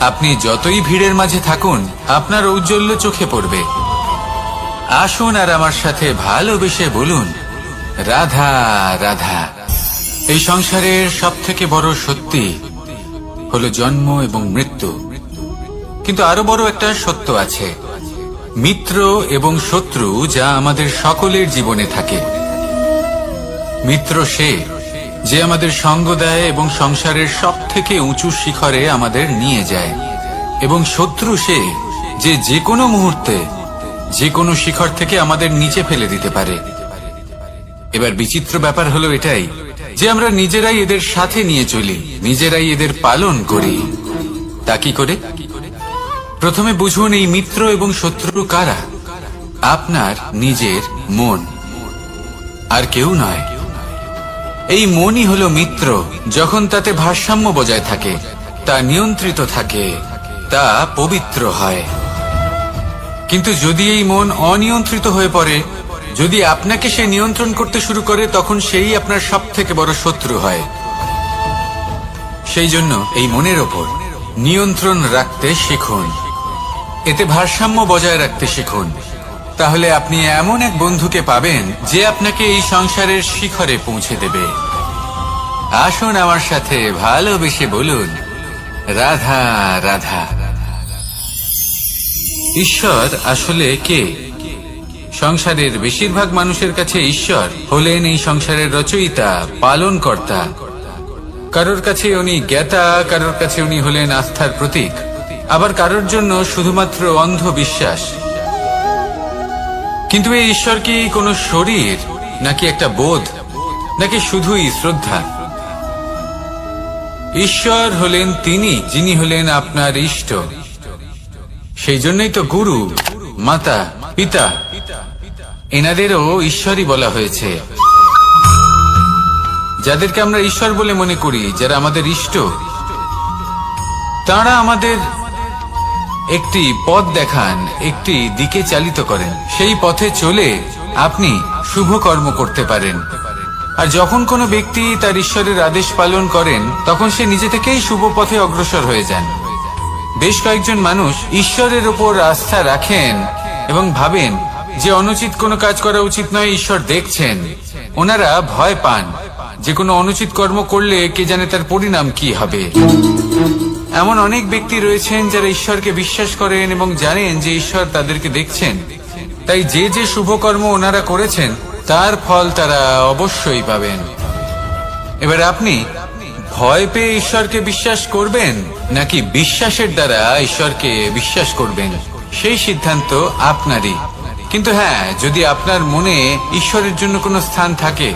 আপনি যতই ভিড়ের মাঝে থাকুন, আপনার ঔজ্জ্বল্য চোখে পড়বে। আসুন আর আমার সাথে ভালোবেসে বলুন, রাধা রাধা। এই সংসারের সবথেকে বড় সত্যি হলো জন্ম এবং মৃত্যু, কিন্তু আরো বড় একটা সত্য আছে, মিত্র এবং শত্রু, যা আমাদের সকলের জীবনে থাকে। মিত্র সে যে আমাদের সঙ্গ দেয় এবং সংসারের সবথেকে উঁচু শিখরে আমাদের নিয়ে যায়, এবং শত্রু সে যে যে কোনো মুহূর্তে যে কোনো শিখর থেকে আমাদের নিচে ফেলে দিতে পারে। এবার বিচিত্র ব্যাপার হলো এটাই যে আমরা নিজেরাই এদের সাথে নিয়ে চলি, নিজেরাই এদের পালন করি। তা কি করে? প্রথমে বুঝুন এই মিত্র এবং শত্রু কারা। আপনার নিজের মন, আর কেউ নয়। এই মনই হলো মিত্র। যখন তাতে ভারসাম্য বজায় থাকে, তা নিয়ন্ত্রিত থাকে, তা পবিত্র হয়। কিন্তু যদি এই মন অনিয়ন্ত্রিত হয়ে পড়ে, যদি আপনাকে সে নিয়ন্ত্রণ করতে শুরু করে, তখন সেই আপনার সবথেকে বড় শত্রু হয়। সেই জন্য এই মনের ওপর নিয়ন্ত্রণ রাখতে শিখুন, এতে ভারসাম্য বজায় রাখতে শিখুন। তাহলে আপনি এমন এক বন্ধুকে পাবেন যে আপনাকে এই সংসারের শিখরে পৌঁছে দেবে। আসুন আমার সাথে ভালোবেসে বলুন, রাধা রাধা। ঈশ্বর আসলে কে? সংসারের বেশিরভাগ মানুষের কাছে ঈশ্বর হলেন এই সংসারের রচয়িতা, পালনকর্তা। কারোর কাছে উনি জ্ঞাতা, কারোর কাছে উনি হলেন আস্থার প্রতীক, আবার কারোর জন্য শুধুমাত্র অন্ধ বিশ্বাস। কিন্তু এই ঈশ্বর কি কোনো শরীর, নাকি একটা বোধ, নাকি শুধুই শ্রদ্ধা? ঈশ্বর হলেন তিনি যিনি হলেন আপনার ইষ্ট। সেই জন্যই তো গুরু, মাতা, পিতা এনাদেরও ঈশ্বরই বলা হয়েছে। যাদেরকে আমরা ঈশ্বর বলে মনে করি, যারা আমাদের ইষ্ট, তারা আমাদের একটি পথ দেখান, একটি দিকে চালিত করেন। সেই পথে চলে আপনি শুভ কর্ম করতে পারেন। আর যখন কোনো ব্যক্তি তার ঈশ্বরের আদেশ পালন করেন, তখন সে নিজে থেকেই শুভ পথে অগ্রসর হয়ে যান। বেশ কয়েকজন মানুষ ঈশ্বরের উপর আস্থা রাখেন এবং ভাবেন যে অনুচিত কোনো কাজ করা উচিত নয়, ঈশ্বর দেখছেন। ওনারা ভয় পান যে কোনো অনুচিত কর্ম করলে কে জানে তার পরিণাম কি হবে। এমন অনেক ব্যক্তি রয়েছেন যারা ঈশ্বরকে বিশ্বাস করেন এবং জানেন যে ঈশ্বর তাদেরকে দেখছেন, তাই যে যে শুভ কর্ম ওনারা করেছেন তার ফল তারা অবশ্যই পাবেন। এবার আপনি ভয় পেয়ে ঈশ্বরকে বিশ্বাস করবেন, নাকি বিশ্বাসের দ্বারা ঈশ্বরকে বিশ্বাস করবেন, সেই সিদ্ধান্ত আপনারই। কিন্তু হ্যাঁ, যদি আপনার মনে ঈশ্বরের জন্য কোনো স্থান থাকে,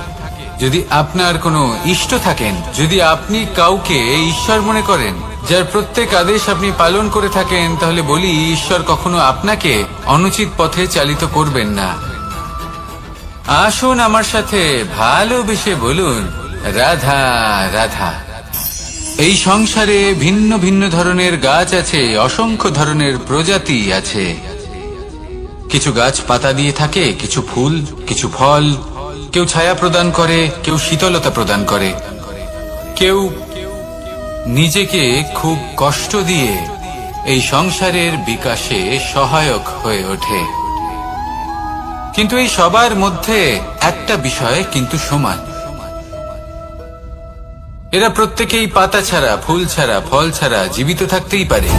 যদি আপনার কোনো ইষ্ট থাকেন, যদি আপনি কাউকে ঈশ্বর মনে করেন, যার প্রত্যেক আদেশ আপনি পালন করে থাকেন, তাহলে বলি, ঈশ্বর কখনো আপনাকে অনুচিত পথে চালিত করবেন না। আসুন আমার সাথে ভালোবেসে বলুন, রাধা রাধা। এই সংসারে ভিন্ন ভিন্ন ধরনের গাছ আছে, অসংখ্য ধরনের প্রজাতি আছে। কিছু গাছ পাতা দিয়ে থাকে, কিছু ফুল, কিছু ফল। কেউ ছায়া প্রদান করে, কেউ শীতলতা প্রদান করে, কেউ নিজেকে খুব কষ্ট দিয়ে এই সংসারের বিকাশে সহায়ক হয়ে ওঠে। কিন্তু এই সবার মধ্যে একটা বিষয় কিন্তু সমান, এরা প্রত্যেকেই পাতা ছাড়া, ফুল ছাড়া, ফল ছাড়া জীবিত থাকতেই পারে,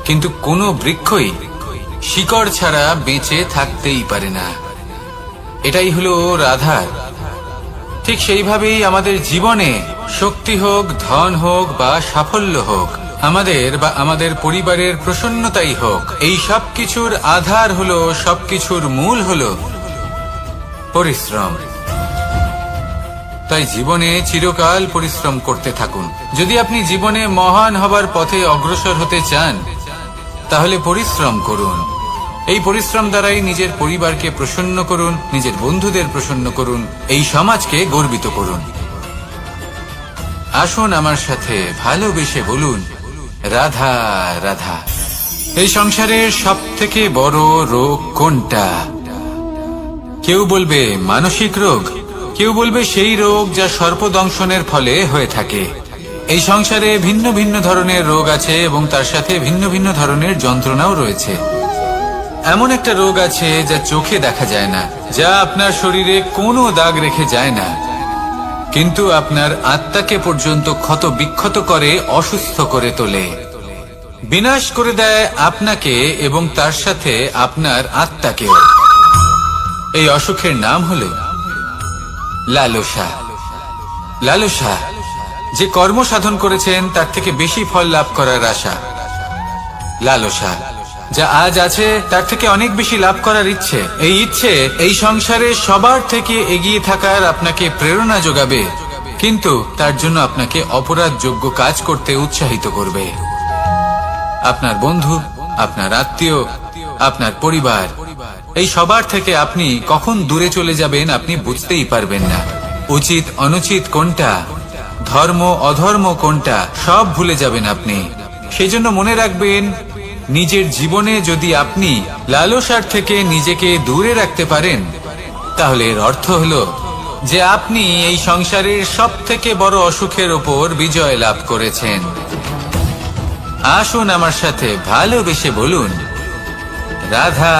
কিন্তু কোনো বৃক্ষই শিকড় ছাড়া বেঁচে থাকতেই পারে না। এটাই হলো রাধার। ঠিক সেইভাবেই আমাদের জীবনে শক্তি হোক, ধন হোক বা সাফল্য হোক, আমাদের বা আমাদের পরিবারের প্রসন্নতাই হোক, এই সব কিছুর আধার হলো, সবকিছুর মূল হলো পরিশ্রম। তাই জীবনে চিরকাল পরিশ্রম করতে থাকুন। যদি আপনি জীবনে মহান হবার পথে অগ্রসর হতে চান, তাহলে পরিশ্রম করুন। এই পরিশ্রম দ্বারাই নিজের পরিবারকে প্রসন্ন করুন, নিজের বন্ধুদের প্রসন্ন করুন, এই সমাজকে গর্বিত করুন। আসুন আমার সাথে ভালোবেসে বলুন, রাধা রাধা। এই সংসারের সব থেকে বড় রোগ কোনটা? কেউ বলবে মানসিক রোগ, কেউ বলবে সেই রোগ যা সর্পদংশনের ফলে হয়ে থাকে। এই সংসারে ভিন্ন ভিন্ন ধরনের রোগ আছে এবং তার সাথে ভিন্ন ভিন্ন ধরনের যন্ত্রণাও রয়েছে। এমন একটা রোগ আছে যা চোখে দেখা যায় না, যা আপনার শরীরে কোনো দাগ রেখে যায় না, কিন্তু আপনার আত্মাকে পর্যন্ত ক্ষত বিক্ষত করে, অসুস্থ করে তোলে, বিনাশ করে দেয় আপনাকে এবং তার সাথে আপনার আত্মাকেও। এই অসুখের নাম হলো লালসা। লালসা, যে কর্ম সাধন করেছেন তার থেকে বেশি ফল লাভ করার আশা। লালসা, যা আজ আছে তার থেকে অনেক বেশি লাভ করার ইচ্ছে। এই ইচ্ছে এই সংসারে সবার থেকে এগিয়ে থাকার আপনাকে প্রেরণা যোগাবে, কিন্তু তার জন্য আপনাকে অপরাধযোগ্য কাজ করতে উৎসাহিত করবে। আপনার বন্ধু, আপনার আত্মীয়, আপনার পরিবার, এই সবার থেকে আপনি কখন দূরে চলে যাবেন আপনি বুঝতেই পারবেন না। উচিত অনুচিত কোনটা, ধর্ম অধর্ম কোনটা, সব ভুলে যাবেন আপনি। সেই জন্য মনে রাখবেন, নিজের জীবনে যদি আপনি লালসার থেকে নিজেকে দূরে রাখতে পারেন, তাহলে এর অর্থ হলো যে আপনি এই সংসারের সব থেকে বড় অসুখের ওপর বিজয় লাভ করেছেন। আসুন আমার সাথে ভালোবেসে বলুন, রাধা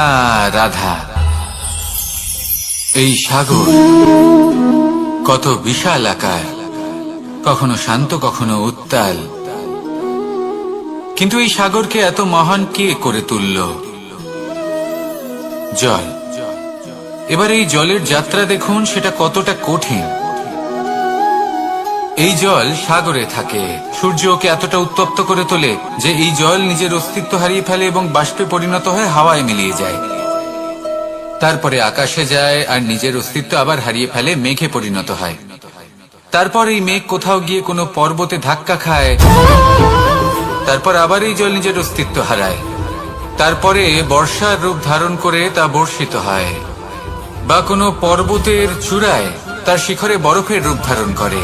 রাধা। এই সাগর কত বিশাল আকার, কখনো শান্ত কখনো উত্তাল, কিন্তু এই সাগরকে এত মহান কে করে তুলল? জল। এবার এই জলের যাত্রা দেখুন, সেটা কতটা কঠিন। এই জল সাগরে থাকে, সূর্য ওকে এতটা উত্তপ্ত করে তোলে যে এই জল নিজের অস্তিত্ব হারিয়ে ফেলে এবং বাষ্পে পরিণত হয়ে হাওয়ায় মিলিয়ে যায়। তারপরে আকাশে যায় আর নিজের অস্তিত্ব আবার হারিয়ে ফেলে, মেঘে পরিণত হয়। তারপর এই মেঘ কোথাও গিয়ে কোনো পর্বতে ধাক্কা খায়, তারপর আবার এই জল নিজের অস্তিত্ব হারায়। তারপরে বর্ষার রূপ ধারণ করে তা বর্ষিত হয়, বা কোনো পর্বতের চূড়ায় তার শিখরে বরফের রূপ ধারণ করে।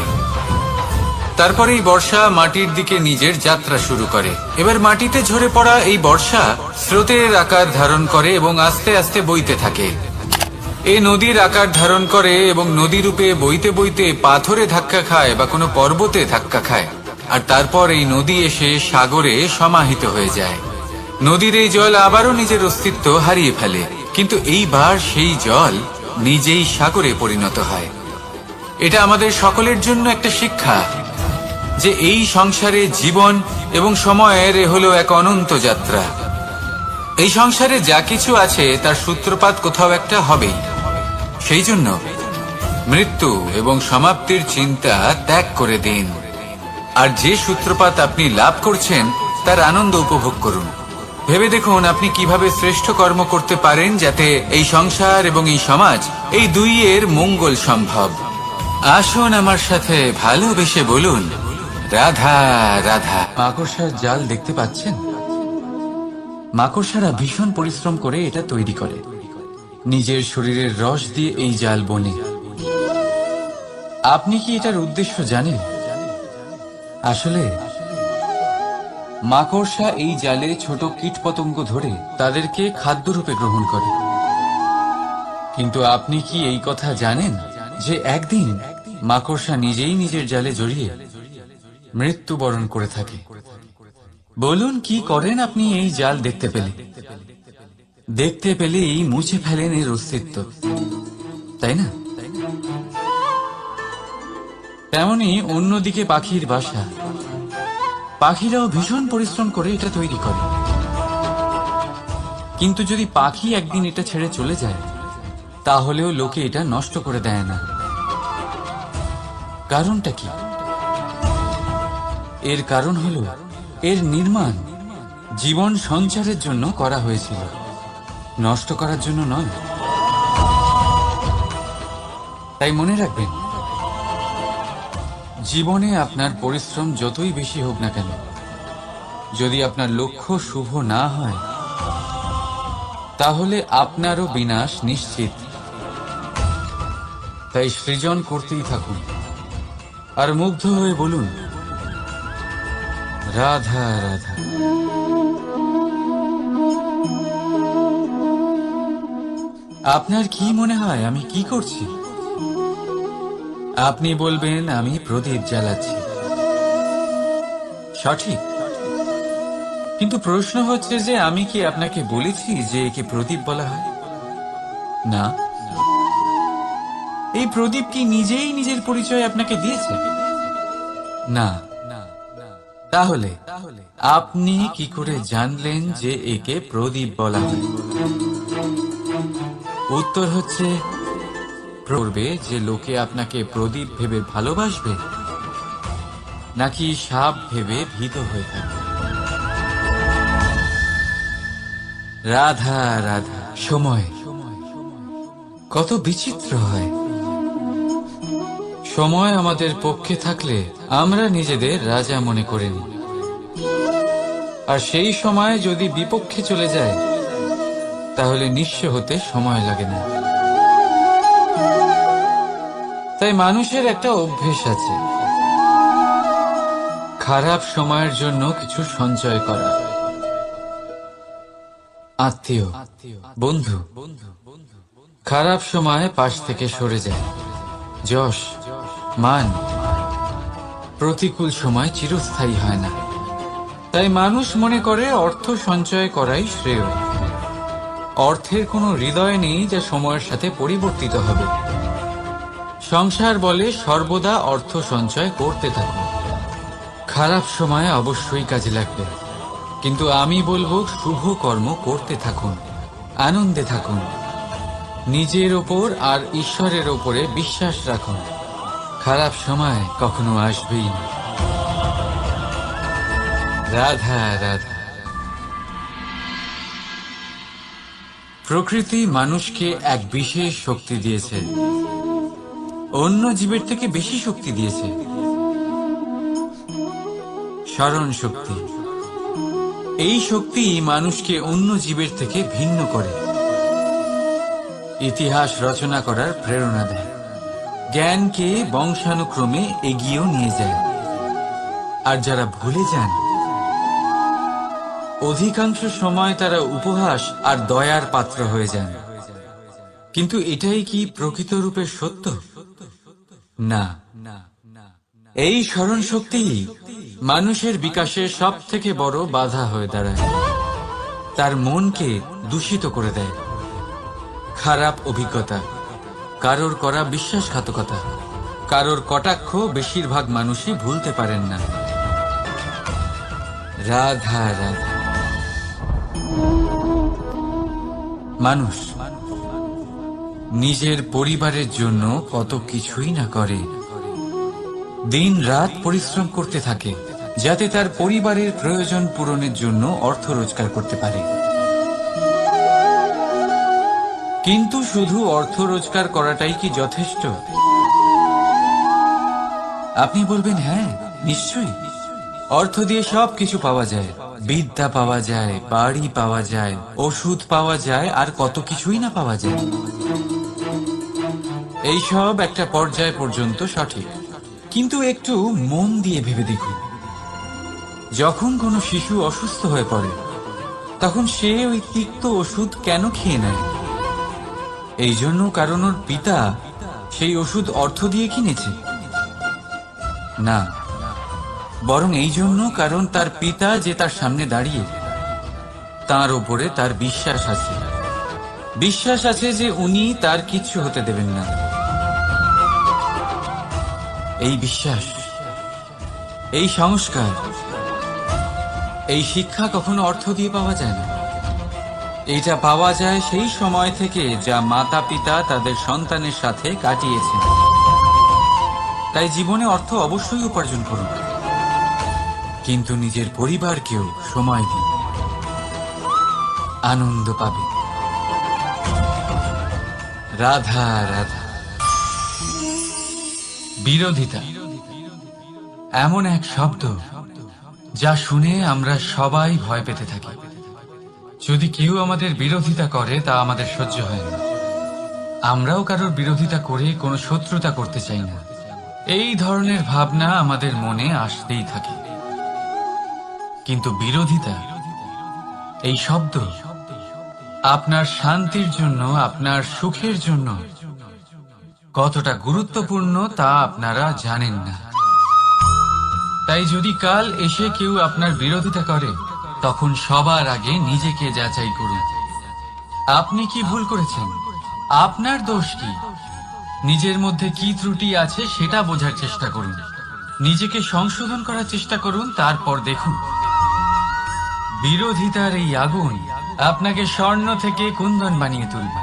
তারপরেই বর্ষা মাটির দিকে নিজের যাত্রা শুরু করে। এবার মাটিতে ঝরে পড়া এই বর্ষা স্রোতের আকার ধারণ করে এবং আস্তে আস্তে বইতে থাকে। এ নদীর আকার ধারণ করে এবং নদী রূপে বইতে বইতে পাথরে ধাক্কা খায় বা কোনো পর্বতে ধাক্কা খায়, আর তারপর এই নদী এসে সাগরে সমাহিত হয়ে যায়। নদীর এই জল আবারও নিজের অস্তিত্ব হারিয়ে ফেলে, কিন্তু এইবার সেই জল নিজেই সাগরে পরিণত হয়। এটা আমাদের সকলের জন্য একটা শিক্ষা যে এই সংসারে জীবন এবং সময়ের হলো এক অনন্ত যাত্রা। এই সংসারে যা কিছু আছে তার সূত্রপাত কোথাও একটা হবেই। সেই জন্য মৃত্যু এবং সমাপ্তির চিন্তা ত্যাগ করে দিন, আর যে সূত্রপাত আপনি লাভ করছেন তার আনন্দ উপভোগ করুন। ভেবে দেখুন আপনি কিভাবে শ্রেষ্ঠ কর্ম করতে পারেন যাতে এই সংসার এবং এই সমাজ, এই দুইয়ের মঙ্গল সম্ভব। আসুন আমার সাথে ভালোবেসে বলুন, রাধা রাধা। মাকড়সার জাল দেখতে পাচ্ছেন? মাকড়সারা ভীষণ পরিশ্রম করে এটা তৈরি করে। নিজের শরীরের রস দিয়ে এই জাল বোনে। আপনি কি এটার উদ্দেশ্য জানেন? আসলে মাকড়সা এই জালে ছোট কীটপতঙ্গ ধরে তাদেরকে খাদ্যরূপে গ্রহণ করে। কিন্তু আপনি কি এই কথা জানেন যে একদিন মাকড়সা নিজেই নিজের জালে জড়িয়ে মৃত্যুবরণ করে থাকে? বলুন, কি করেন আপনি এই জাল দেখতে পেলে? দেখতে পেলেই মুছে ফেলেন এর অস্তিত্ব, তাই না? তেমনি অন্যদিকে পাখির বাসা, পাখিরাও ভীষণ পরিশ্রম করে এটা তৈরি করে। কিন্তু যদি পাখি একদিন এটা ছেড়ে চলে যায়, তাহলেও লোকে এটা নষ্ট করে দেয় না। কারণটা কি? এর কারণ হলো এর নির্মাণ জীবন সঞ্চারের জন্য করা হয়েছিল, নষ্ট করার জন্য নয়। তাই মনে রাখবেন, জীবনে আপনার পরিশ্রম যতই বেশি হোক না কেন, যদি আপনার লক্ষ্য শুভ না হয়, তাহলে আপনারও বিনাশ নিশ্চিত। তাই সৃজন করতেই থাকুন আর মুগ্ধ হয়ে বলুন, রাধা রাধা। আপনার কি মনে হয় আমি কি করছি? আপনি বলবেন আমি প্রদীপ জ্বালাচ্ছি। সঠিক। কিন্তু প্রশ্ন হচ্ছে যে আমি কি আপনাকে বলেছি যে একে প্রদীপ বলা হয়? না। এই প্রদীপ কি নিজেই নিজের পরিচয় আপনাকে দিয়েছে? না। তাহলে আপনি কি করে জানলেন যে একে প্রদীপ বলা হয়? উত্তর হচ্ছে, করবে যে লোকে আপনাকে প্রদীপ ভেবে ভালোবাসবে, নাকি সাপ ভেবে ভীত হয়ে থাকবে। রাধা রাধা। সময় কত বিচিত্র হয়। সময় আমাদের পক্ষে থাকলে আমরা নিজেদের রাজা মনে করে নিই, আর সেই সময় যদি বিপক্ষে চলে যায়, তাহলে নিঃস্ব হতে সময় লাগে না। তাই মানুষের একটা অভ্যেস আছে, খারাপ সময়ের জন্য কিছু সঞ্চয় করা। আত্মীয়, বন্ধু খারাপ সময় পাশ থেকে সরে যায়। যশ, মান প্রতিকূল সময় চিরস্থায়ী হয় না। তাই মানুষ মনে করে অর্থ সঞ্চয় করাই শ্রেয়। অর্থের কোনো হৃদয় নেই যা সময়ের সাথে পরিবর্তিত হবে। সংসার বলে সর্বদা অর্থ সঞ্চয় করতে থাকুন। খারাপ সময় অবশ্যই কাজে লাগবে, কিন্তু আমি বলবো শুভ কর্ম করতে থাকুন, আনন্দে থাকুন, নিজের ওপর আর ঈশ্বরের ওপরে বিশ্বাস রাখুন। খারাপ সময় কখনো আসবেই না। রাধা রাধা। প্রকৃতি মানুষকে এক বিশেষ শক্তি দিয়েছে, অন্য জীবের থেকে বেশি শক্তি দিয়েছে। স্মরণ শক্তি। এই শক্তি মানুষকে অন্য জীবের থেকে ভিন্ন করে, ইতিহাস রচনা করার প্রেরণা দেয়, জ্ঞানকে বংশানুক্রমে এগিয়েও নিয়ে যায়। আর যারা ভুলে যান, অধিকাংশ সময় তারা উপহাস আর দয়ার পাত্র হয়ে যান। কিন্তু এটাই কি প্রকৃত রূপে সত্য? না। এই স্মরণ শক্তি মানুষের বিকাশের সব থেকে বড় বাধা হয়ে দাঁড়ায়। তার মনকে দূষিত করে দেয়। খারাপ অভিজ্ঞতা, কারোর করা বিশ্বাসঘাতকতা, কারোর কটাক্ষ বেশিরভাগ মানুষই ভুলতে পারেন না। রাধা রাধা। মানুষ নিজের পরিবারের জন্য কত কিছুই না করে, দিন রাত পরিশ্রম করতে থাকে যাতে তার পরিবারের প্রয়োজন পূরণের জন্য অর্থ রোজগার করতে পারে। কিন্তু শুধু অর্থ রোজগার করাটাই কি যথেষ্ট? আপনি বলবেন হ্যাঁ, নিশ্চয়ই, অর্থ দিয়ে সব কিছু পাওয়া যায়, বিদ্যা পাওয়া যায়, বাড়ি পাওয়া যায়, ওষুধ পাওয়া যায়, আর কত কিছুই না পাওয়া যায়। এইসব একটা পর্যায় পর্যন্ত সঠিক, কিন্তু একটু মন দিয়ে ভেবে দেখুন, যখন কোনো শিশু অসুস্থ হয়ে পড়ে তখন সে ওই তিক্ত ওষুধ কেন খেয়ে নেয়? এই জন্য কারণ ওর পিতা সেই ওষুধ অর্থ দিয়ে কিনেছে? না, বরং এই জন্য কারণ তার পিতা যে তার সামনে দাঁড়িয়ে, তার ওপরে তার বিশ্বাস আছে। বিশ্বাস আছে যে উনি তার কিচ্ছু হতে দেবেন না। এই বিশ্বাস, এই সংস্কার, এই শিক্ষা কখনো অর্থ দিয়ে পাওয়া যায় না। এটা পাওয়া যায় সেই সময় থেকে যা মাতা পিতা তাদের সন্তানের সাথে কাটিয়েছেন। তাই জীবনে অর্থ অবশ্যই উপার্জন করুন, কিন্তু নিজের পরিবারকেও সময় দিন, আনন্দ পাবে। রাধা রাধা। বিরোধিতা এমন এক শব্দ যা শুনে আমরা সবাই ভয় পেতে থাকি। যদি কেউ আমাদের বিরোধিতা করে তা আমাদের সহ্য হয় না। আমরাও কারোর বিরোধিতা করে কোনো শত্রুতা করতে চাই না। এই ধরনের ভাবনা আমাদের মনে আসতেই থাকে। কিন্তু বিরোধিতা, এই শব্দ আপনার শান্তির জন্য, আপনার সুখের জন্য কতটা গুরুত্বপূর্ণ তা আপনারা জানেন না। তাই যদি কাল এসে কেউ আপনার বিরোধিতা করে, তখন সবার আগে নিজেকে যাচাই করুন। আপনি কি ভুল করেছেন? আপনার দোষ কি? নিজের মধ্যে কি ত্রুটি আছে সেটা বোঝার চেষ্টা করুন, নিজেকে সংশোধন করার চেষ্টা করুন, তারপর দেখুন বিরোধিতার এই আগুন আপনাকে স্বর্ণ থেকে কুন্দন বানিয়ে তুলবে।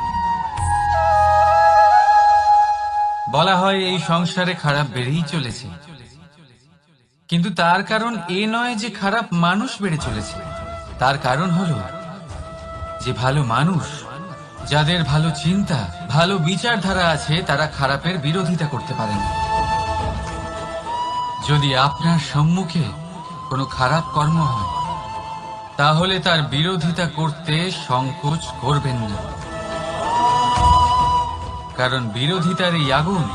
বলা হয় এই সংসারে খারাপ বেড়েই চলেছে, কিন্তু তার কারণ এ নয় যে খারাপ মানুষ বেড়ে চলেছে। তার কারণ হলো যে ভালো মানুষ, যাদের ভালো চিন্তা, ভালো বিচারধারা আছে, তারা খারাপের বিরোধিতা করতে পারেন। যদি আপনার সম্মুখে কোনো খারাপ কর্ম হয়, তাহলে তার বিরোধিতা করতে সংকোচ করবেন না, কারণ বিরোধিতার এই আগুন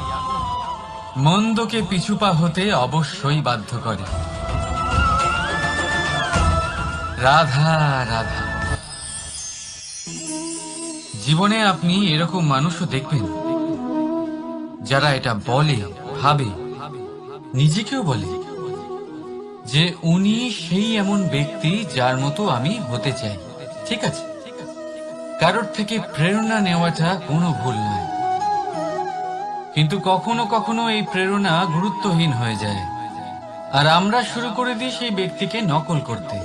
মন্দকে পিছুপা হতে অবশ্যই বাধ্য করে। রাধা রাধা। জীবনে আপনি এরকম মানুষও দেখবেন যারা এটা বলে, ভাবে, নিজেকেও বলে যে উনি সেই এমন ব্যক্তি যার মতো আমি হতে চাই। ঠিক আছে, কারোর থেকে প্রেরণা নেওয়াটা কোনো ভুল নয়, কিন্তু কখনো কখনো এই প্রেরণা গুরুত্বহীন হয়ে যায়, আর আমরা শুরু করে দিই সেই ব্যক্তিকে নকল করতে।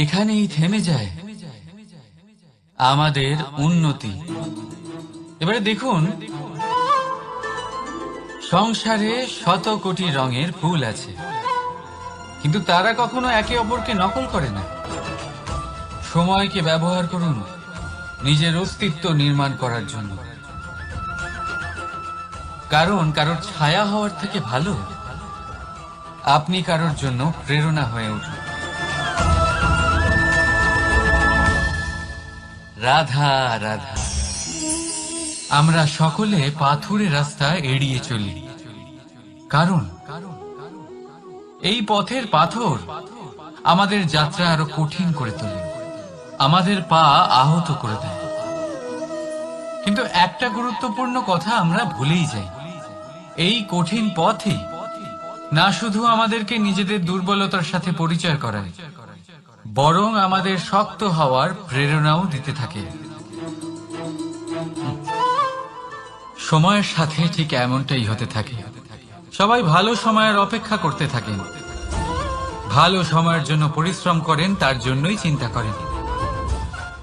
এখানেই থেমে যায় আমাদের উন্নতি। এবারে দেখুন, সংসারে শত কোটি রঙের ফুল আছে, কিন্তু তারা কখনো একে অপরকে নকল করে না। সময়কে ব্যবহার করুন নিজের অস্তিত্ব নির্মাণ করার জন্য, কারণ কারোর ছায়া হওয়ার থেকে ভালো আপনি কারোর জন্য প্রেরণা হয়ে উঠুন। রাধা রাধা। আমরা সকলে পাথুরে রাস্তা এড়িয়ে চলি, কারণ এই পথের পাথর আমাদের যাত্রা আরো কঠিন করে তোলে, আমাদের পা আহত করে দেয়। কিন্তু একটা গুরুত্বপূর্ণ কথা আমরা ভুলেই যাই, এই কঠিন পথে না শুধু আমাদেরকে নিজেদের দুর্বলতার সাথে পরিচয় করায়, বরং আমাদের শক্ত হওয়ার প্রেরণাও দিতে থাকে। সময়ের সাথে ঠিক এমনটাই হতে থাকে। সবাই ভালো সময়ের অপেক্ষা করতে থাকেন, ভালো সময়ের জন্য পরিশ্রম করেন, তার জন্যই চিন্তা করেন,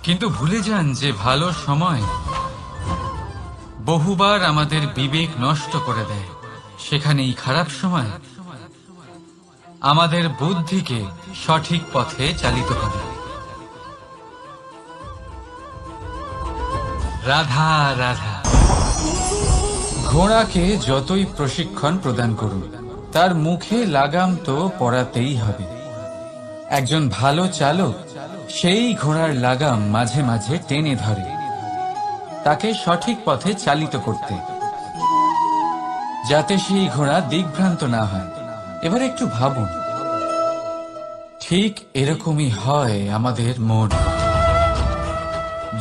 কিন্তু ভুলে যান যে ভালো সময় বহুবার আমাদের বিবেক নষ্ট করে দেয়। সেখানেই খারাপ সময় আমাদের বুদ্ধিকে সঠিক পথে চালিত করে। রাধা রাধা। ঘোড়াকে যতই প্রশিক্ষণ প্রদান করুন, তার মুখে লাগাম তো পরাতেই হবে। একজন ভালো চালক সেই ঘোড়ার লাগাম মাঝে মাঝে টেনে ধরে, তাকে সঠিক পথে চালিত করতে, যাতে সেই ঘোড়া দিকভ্রান্ত না হয়। এবার একটু ভাবুন, ঠিক এরকমই হয় আমাদের মন।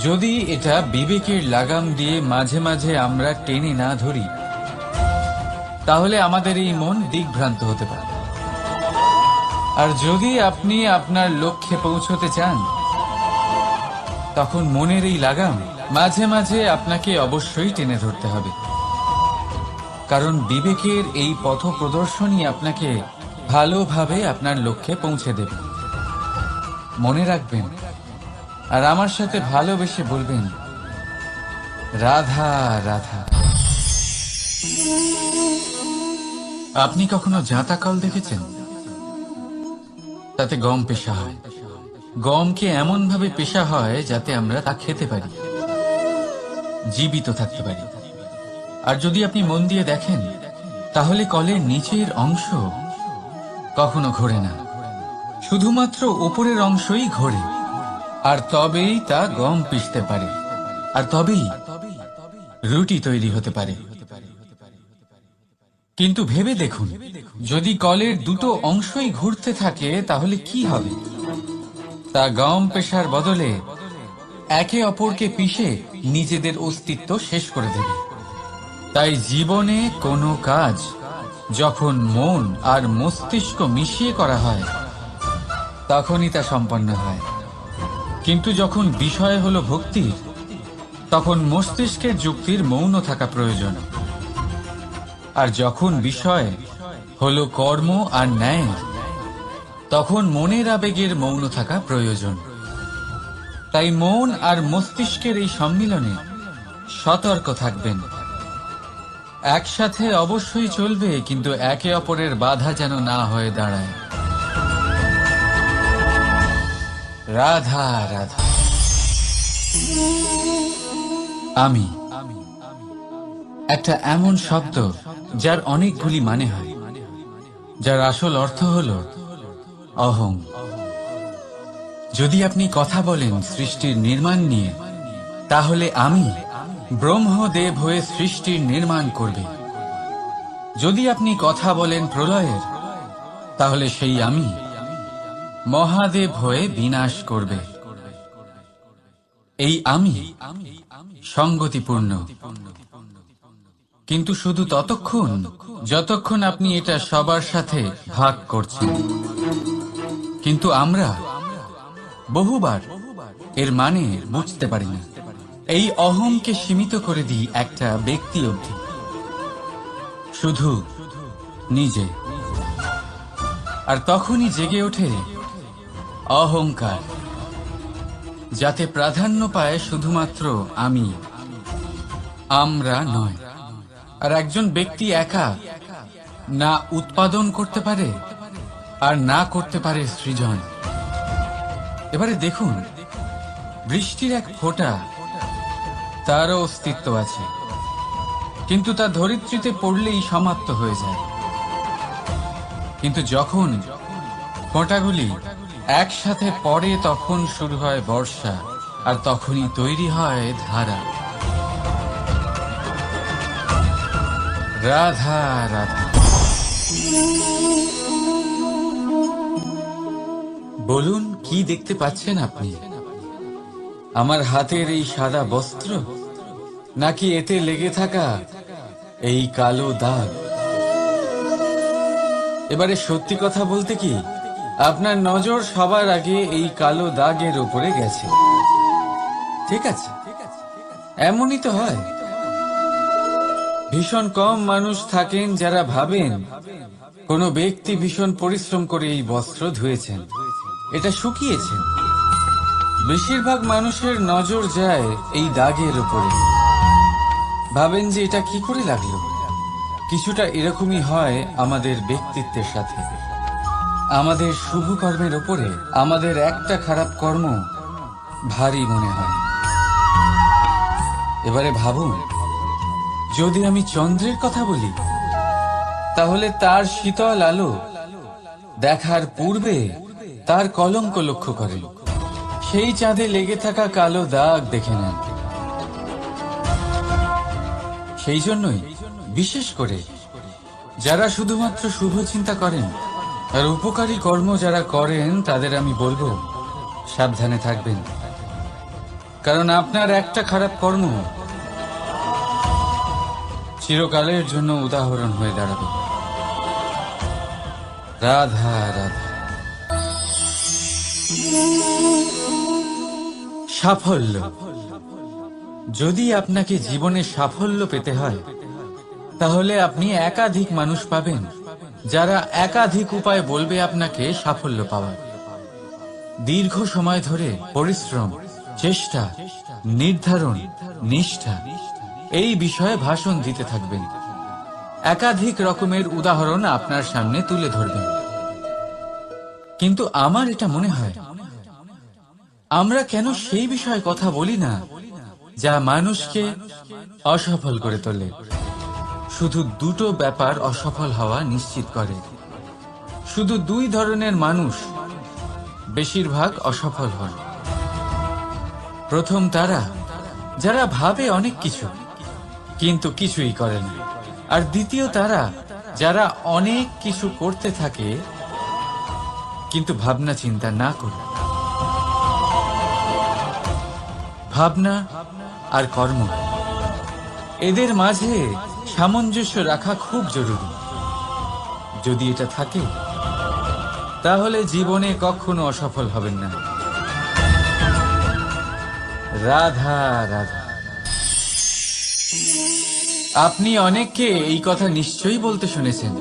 যদি এটা বিবেকের লাগাম দিয়ে মাঝে মাঝে আমরা টেনে না ধরি, তাহলে আমাদের এই মন দিকভ্রান্ত হতে পারে। আর যদি আপনি আপনার লক্ষ্যে পৌঁছতে চান, তখন মনের এই লাগাম মাঝে মাঝে আপনাকে অবশ্যই টেনে ধরতে হবে, কারণ বিবেকের এই পথ প্রদর্শনই আপনাকে ভালোভাবে আপনার লক্ষ্যে পৌঁছে দেবে। মনে রাখবেন, আর আমার সাথে ভালোবেসে বলবেন, রাধা রাধা। আপনি কখনো জাঁতা কল দেখেছেন? তাতে গম পেশা হয়। গমকে এমন ভাবে পেশা হয় যাতে আমরা তা খেতে পারি, জীবিত থাকতে পারি। আর যদি আপনি মন দিয়ে দেখেন, তাহলে কলের নিচের অংশ কখনো ঘোরে না, শুধুমাত্র উপরের অংশই ঘোরে। আর তবেই তা গম পিষতে পারে, আর তবেই রুটি তৈরি হতে পারে। কিন্তু ভেবে দেখুন, যদি কলের দুটো অংশই ঘুরতে থাকে, তাহলে কি হবে? তা গম পেশার বদলে একে অপরকে পিষে নিজেদের অস্তিত্ব শেষ করে দেবে। তাই জীবনে কোনো কাজ যখন মন আর মস্তিষ্ক মিশিয়ে করা হয়, তখনই তা সম্পন্ন হয়। কিন্তু যখন বিষয় হলো ভক্তির, তখন মস্তিষ্কের যুক্তির মৌন থাকা প্রয়োজন। আর যখন বিষয় হলো কর্ম আর ন্যায়, তখন মনের আবেগের মৌন থাকা প্রয়োজন। তাই মন আর মস্তিষ্কের এই সম্মিলনে সতর্ক থাকবেন। একসাথে অবশ্যই চলবে, কিন্তু একে অপরের বাধা যেন না হয়ে দাঁড়ায়। রাধা রাধা। আমি একটা এমন শব্দ যার অনেকগুলি মানে হয়, যার আসল অর্থ হল অহং। যদি আপনি কথা বলেন সৃষ্টির নির্মাণ নিয়ে, তাহলে আমি ব্রহ্মদেব হয়ে সৃষ্টির নির্মাণ করবে। যদি আপনি কথা বলেন প্রলয়ের, তাহলে সেই আমি মহাদেব হয়ে বিনাশ করবে। এই আমি সঙ্গতিপূর্ণ, কিন্তু শুধু ততক্ষণ যতক্ষণ আপনি এটা সবার সাথে ভাগ করছেন। কিন্তু আমরা বহুবার এর মানে বুঝতে পারি না। এই অহংকে সীমিত করে দিই একটা ব্যক্তি অবধি, শুধু নিজে। আর তখনই জেগে ওঠে অহংকার, যাতে প্রাধান্য পায় শুধুমাত্র আমি, আমরা নয়। আর একজন ব্যক্তি একা না উৎপাদন করতে পারে আর না করতে পারে সৃজন। এবারে দেখুন, বৃষ্টির এক ফোঁটা, তারও অস্তিত্ব আছে, কিন্তু তা ধরিত্রীতে পড়লেই সমাপ্ত হয়ে যায়। কিন্তু যখন ফোঁটাগুলি একসাথে পড়ে, তখন শুরু হয় বর্ষা, আর তখনই তৈরি হয় ধারা। রাধা রাধা। বলুন, কি দেখতে পাচ্ছেন আপনি? আমার হাতের এই সাদা বস্ত্র, নাকি এতে লেগে থাকা এই কালো দাগ? এবারে সত্যি কথা বলতে কি, আপনার নজর সবার আগে এই কালো দাগের উপরে গেছে। ঠিক আছে, এমনই তো হয়। ভীষণ কম মানুষ থাকেন যারা ভাবেন কোনো ব্যক্তি ভীষণ পরিশ্রম করে এই বস্ত্র ধুয়েছেন, এটা শুকিয়েছেন। বেশিরভাগ মানুষের নজর যায় এই দাগের উপরে, ভাবেন যে এটা কি করে লাগলো। কিছুটা এরকমই হয় আমাদের ব্যক্তিত্বের সাথে। আমাদের শুভ কর্মের উপরে আমাদের একটা খারাপ কর্ম ভারী মনে হয়। এবারে ভাবুন, যদি আমি চন্দ্রের কথা বলি, তাহলে তার শীতল আলো দেখার পূর্বে তার কলঙ্ক লক্ষ্য করেন, সেই চাঁদে লেগে থাকা কালো দাগ দেখে নেন। সেই জন্যই বিশেষ করে যারা শুধুমাত্র শুভ চিন্তা করেন আর উপকারী কর্ম যারা করেন তাদের আমি বলবো সাবধানে থাকবেন, কারণ আপনার একটা খারাপ কর্ম চিরকালের জন্য উদাহরণ হয়ে দাঁড়াবে। রাধা রাধা। সাফল্য। যদি আপনাকে জীবনে সাফল্য পেতে হয় তাহলে আপনি একাধিক মানুষ পাবেন যারা একাধিক উপায় বলবে আপনাকে সাফল্য পাওয়ার। দীর্ঘ সময় ধরে পরিশ্রম, চেষ্টা, নির্ধারণ, নিষ্ঠা এই বিষয়ে ভাষণ দিতে থাকবেন। একাধিক রকমের উদাহরণ আপনার সামনে তুলে ধরবেন। কিন্তু আমার এটা মনে হয় আমরা কেন সেই বিষয়ে কথা বলি না যা মানুষকে অসফল করে তোলে। শুধু দুটো ব্যাপার অসফল হওয়া নিশ্চিত করে। শুধু দুই ধরনের মানুষ বেশিরভাগ অসফল হন। প্রথম তারা যারা ভাবে অনেক কিছু কিন্তু কিছুই করে না, আর দ্বিতীয় তারা যারা অনেক কিছু করতে থাকে কিন্তু ভাবনা চিন্তা না করে। ভাবনা আর কর্ম এদের মাঝে সামঞ্জস্য রাখা খুব জরুরি। যদি এটা থাকে তাহলে জীবনে কখনো অসফল হবেন না। রাধা রাধা। আপনি অনেককে এই কথা নিশ্চয়ই বলতে শুনেছেন,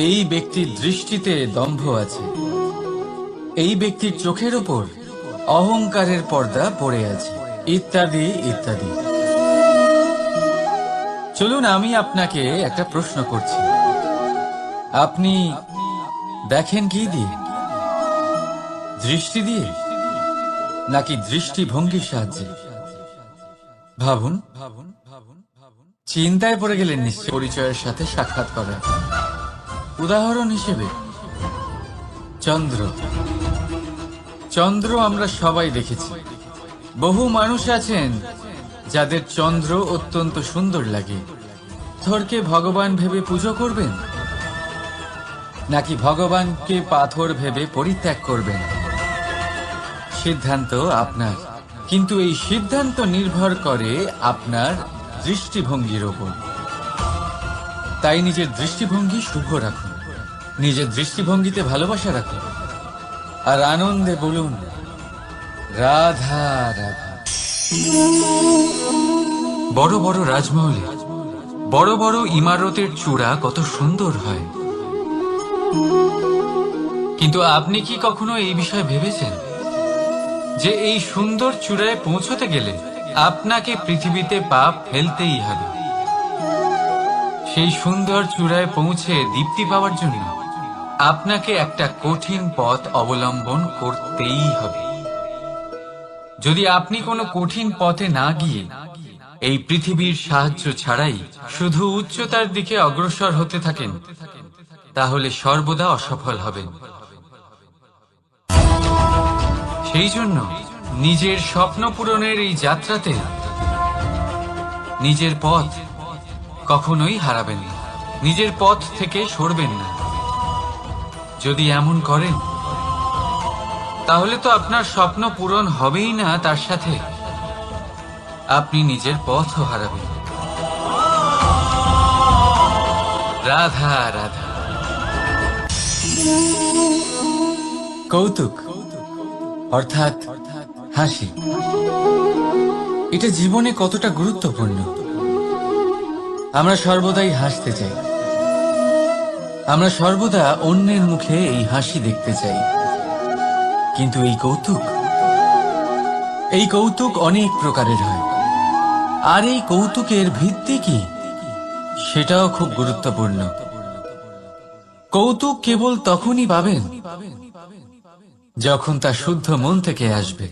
এই ব্যক্তির দৃষ্টিতে দম্ভ আছে, এই ব্যক্তির চোখের ওপর অহংকারের পর্দা পড়ে আছে, ইত্যাদি ইত্যাদি। চলুন আমি আপনাকে একটা প্রশ্ন করছি, আপনি দেখেন কি দিয়ে? দৃষ্টি দিয়ে নাকি দৃষ্টিভঙ্গির সাহায্যে? ভাবুন। চিন্তায় পড়ে গেলেন নিশ্চয় পরিচয়ের সাথে সাক্ষাৎ করা। উদাহরণ হিসেবে চন্দ্র। চন্দ্র আমরা সবাই দেখেছি। বহু মানুষ আছেন যাদের চন্দ্র অত্যন্ত সুন্দর লাগে। পাথরকে ভগবান ভেবে পুজো করবেন নাকি ভগবানকে পাথর ভেবে পরিত্যাগ করবেন? সিদ্ধান্ত আপনার, কিন্তু এই সিদ্ধান্ত নির্ভর করে আপনার দৃষ্টিভঙ্গির ওপর। তাই নিজের দৃষ্টিভঙ্গি শুভ রাখুন, নিজের দৃষ্টিভঙ্গিতে ভালোবাসা রাখুন, আর আনন্দে বলুন রাধা রাধা। বড় বড় রাজমহলে বড় বড় ইমারতের চূড়া কত সুন্দর হয়, কিন্তু আপনি কি কখনো এই বিষয়ে ভেবেছেন যে এই সুন্দর চূড়ায় পৌঁছতে গেলে আপনাকে পৃথিবীতে পা ফেলতেই হবে? সেই সুন্দর চূড়ায় পৌঁছে দীপ্তি পাওয়ার জন্য আপনাকে একটা কঠিন পথ অবলম্বন করতেই হবে। যদি আপনি কোনো কঠিন পথে না গিয়ে এই পৃথিবীর সাহায্য ছাড়াই শুধু উচ্চতার দিকে অগ্রসর হতে থাকেন তাহলে সর্বদা অসফল হবেন। সেই জন্য নিজের স্বপ্ন পূরণের এই যাত্রাতে নিজের পথ কখনোই হারাবেন না, নিজের পথ থেকে সরবেন না। যদি এমন করেন তাহলে তো আপনার স্বপ্ন পূরণ হবেই না, তার সাথে আপনি নিজের পথও হারাবেন। রাধা রাধা। কৌতুক অর্থাৎ হাসি, এটা জীবনে কতটা গুরুত্বপূর্ণ। আমরা সর্বদাই হাসতে চাই, আমরা সর্বদা অন্যের মুখে এই হাসি দেখতে চাই। কিন্তু এই কৌতুক অনেক প্রকারের হয়, আর এই কৌতুকের ভিত্তি কি সেটাও খুব গুরুত্বপূর্ণ। কৌতুক কেবল তখনই পাবেন যখন তা শুদ্ধ মন থেকে আসবে।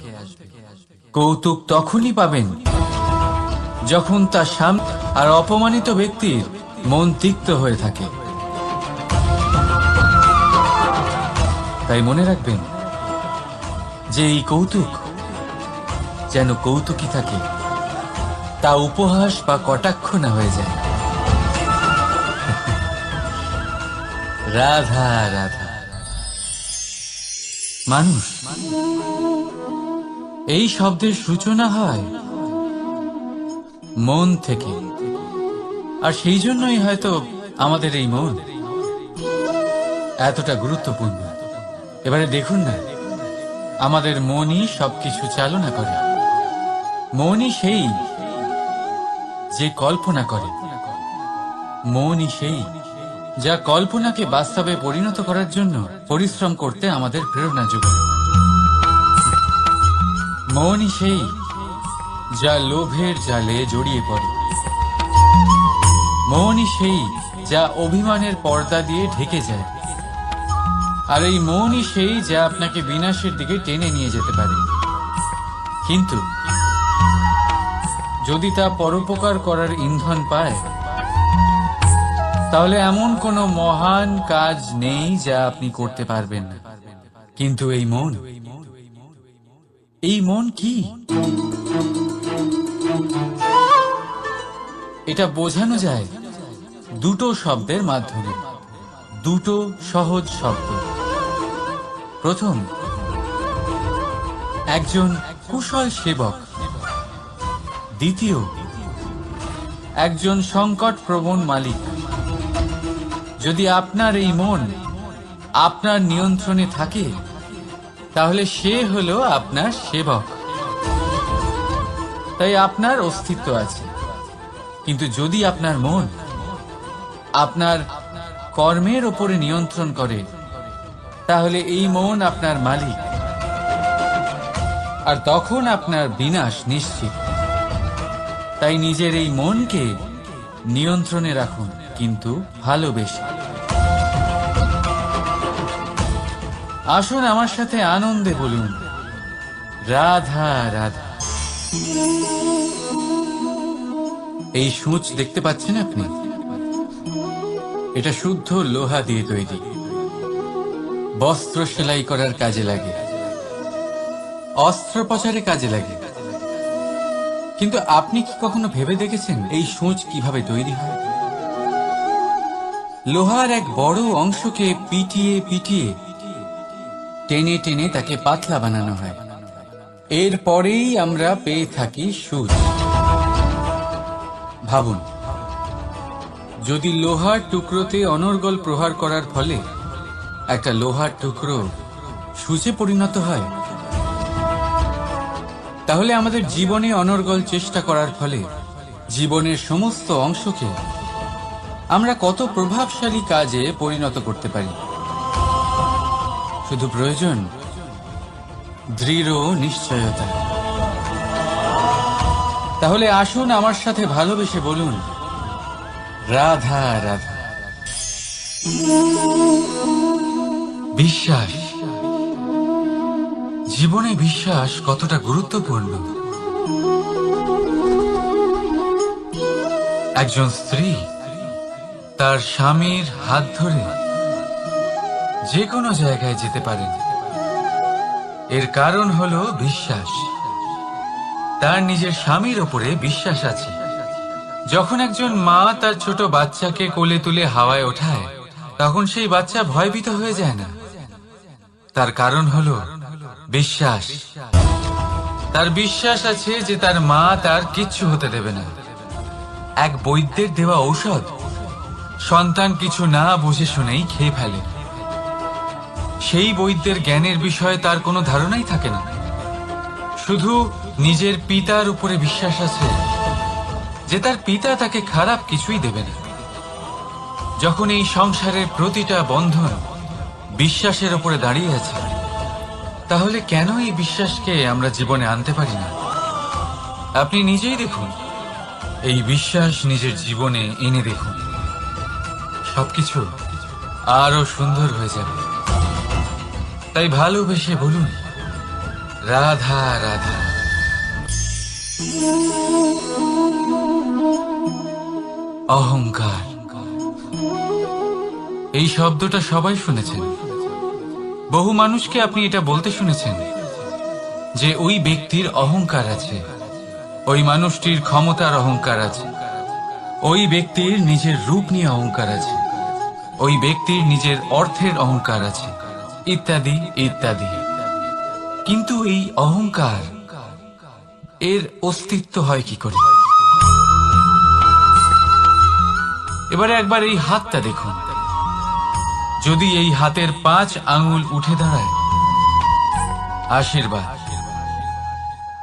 কৌতুক তখনই পাবেন যখন তা সামনে আর অপমানিত ব্যক্তির মন তিক্ত হয়ে থাকে। তাই মনে রাখবেন যে এই কৌতুক যেন কৌতুকই থাকে, তা উপহাস বা কটাক্ষ না হয়ে যায়। রাধা রাধা। মানুষ এই শব্দের সূচনা হয় মন থেকে, আর সেই জন্যই হয়তো আমাদের এই মন এতটা গুরুত্বপূর্ণ। এবারে দেখুন না, আমাদের মনই সবকিছু চালনা করে। মনই সেই যে কল্পনা করে, মনই সেই যা কল্পনাকে বাস্তবে পরিণত করার জন্য পরিশ্রম করতে আমাদের প্রেরণা যোগায়। মনই সেই যা লোভের জালে জড়িয়ে পড়ে। মনই সেই যা অভিমানের পর্দা দিয়ে ঢেকে যায়। আর এই মনই সেই যা আপনাকে বিনাশের দিকে টেনে নিয়ে যেতে পারে। কিন্তু যদি তা পরোপকার করার ইন্ধন পায়, তাহলে এমন কোনো মহান কাজ নেই যা আপনি করতে পারবেন না। কিন্তু এই মন কি? এটা বোঝানো যায় দুটো শব্দের মাধ্যমে, দুটো সহজ শব্দ। প্রথম, একজন কুশল সেবক। দ্বিতীয়, একজন সংকট প্রবণ মালিক। যদি আপনার এই মন আপনার নিয়ন্ত্রণে থাকে, তাহলে সে হলো আপনার সেবক। তাই আপনার অস্তিত্ব আছে। কিন্তু যদি আপনার মন আপনার কর্মের ওপরে নিয়ন্ত্রণ করে, তাহলে এই মন আপনার মালিক, আর তখন আপনার বিনাশ নিশ্চিত। তাই নিজের এই মনকে নিয়ন্ত্রণে রাখুন, কিন্তু ভালোবেসে। আসুন আমার সাথে আনন্দে বলুন, রাধা রাধা। এই সূঁচ দেখতে পাচ্ছেন আপনি? এটা শুদ্ধ লোহা দিয়ে তৈরি। বস্ত্র সেলাই করার কাজে লাগে, অস্ত্রোপচারে কাজে লাগে। কিন্তু আপনি কি কখনো ভেবে দেখেছেন এই সূঁচ কিভাবে তৈরি হয়? লোহার এক বড় অংশকে পিটিয়ে পিটিয়ে টেনে টেনে তাকে পাতলা বানানো হয়। এরপরেই আমরা পেয়ে থাকি সূঁচ। ভাবুন, যদি লোহার টুকরোতে অনর্গল প্রহার করার ফলে একটা লোহার টুকরো সূঁচে পরিণত হয়, তাহলে আমাদের জীবনে অনর্গল চেষ্টা করার ফলে জীবনের সমস্ত অংশকে আমরা কত প্রভাবশালী কাজে পরিণত করতে পারি। শুধু প্রয়োজন দৃঢ় নিশ্চয়তা। তাহলে আসুন আমার সাথে ভালোবেসে বলুন, রাধা রাধা। বিশ্বাস, জীবনে বিশ্বাস কতটা গুরুত্বপূর্ণ। একজন স্ত্রী তার স্বামীর হাত ধরে যে কোনো জায়গায় যেতে পারেন। এর কারণ হলো বিশ্বাস। তার নিজের স্বামীর ওপরে বিশ্বাস আছে। যখন একজন মা তার ছোট বাচ্চাকে কোলে তুলে হাওয়ায় ওঠায়, তখন সেই বাচ্চা ভয়ভীত হয়ে যায় না। তার কারণ হলো বিশ্বাস। তার বিশ্বাস আছে যে তার মা তার কিচ্ছু হতে দেবে না। এক বৈদ্যের দেওয়া ঔষধ সন্তান কিছু না বুঝে শুনেই খেয়ে ফেলে। সেই বৈদ্যের জ্ঞানের বিষয়ে তার কোনো ধারণাই থাকে না। শুধু নিজের পিতার উপরে বিশ্বাস আছে যে তার পিতা তাকে খারাপ কিছুই দেবে না। যখন এই সংসারের প্রতিটা বন্ধন বিশ্বাসের উপরে দাঁড়িয়ে আছে, তাহলে কেন এই বিশ্বাসকে আমরা জীবনে আনতে পারি না? আপনি নিজেই দেখুন, এই বিশ্বাস নিজের জীবনে এনে দেখুন, সবকিছু আরো সুন্দর হয়ে যাবে। তাই ভালোবেসে বলুন, রাধা রাধা। অহংকার, এই শব্দটা সবাই শুনেছেন, বহু মানুষকে আপনি এটা বলতে শুনেছেন যে ওই ব্যক্তির অহংকার আছে, ওই মানুষটির ক্ষমতার অহংকার আছে, ওই ব্যক্তির নিজের রূপ নিয়ে অহংকার আছে, ওই ব্যক্তির নিজের অর্থের অহংকার আছে, ইত্যাদি ইত্যাদি। কিন্তু এই অহংকার, এর অস্তিত্ব হয় কি করে? এবারে একবার এই হাতটা দেখুন। যদি এই হাতের 5 আঙুল উঠে দাঁড়ায়, আশীর্বাদ।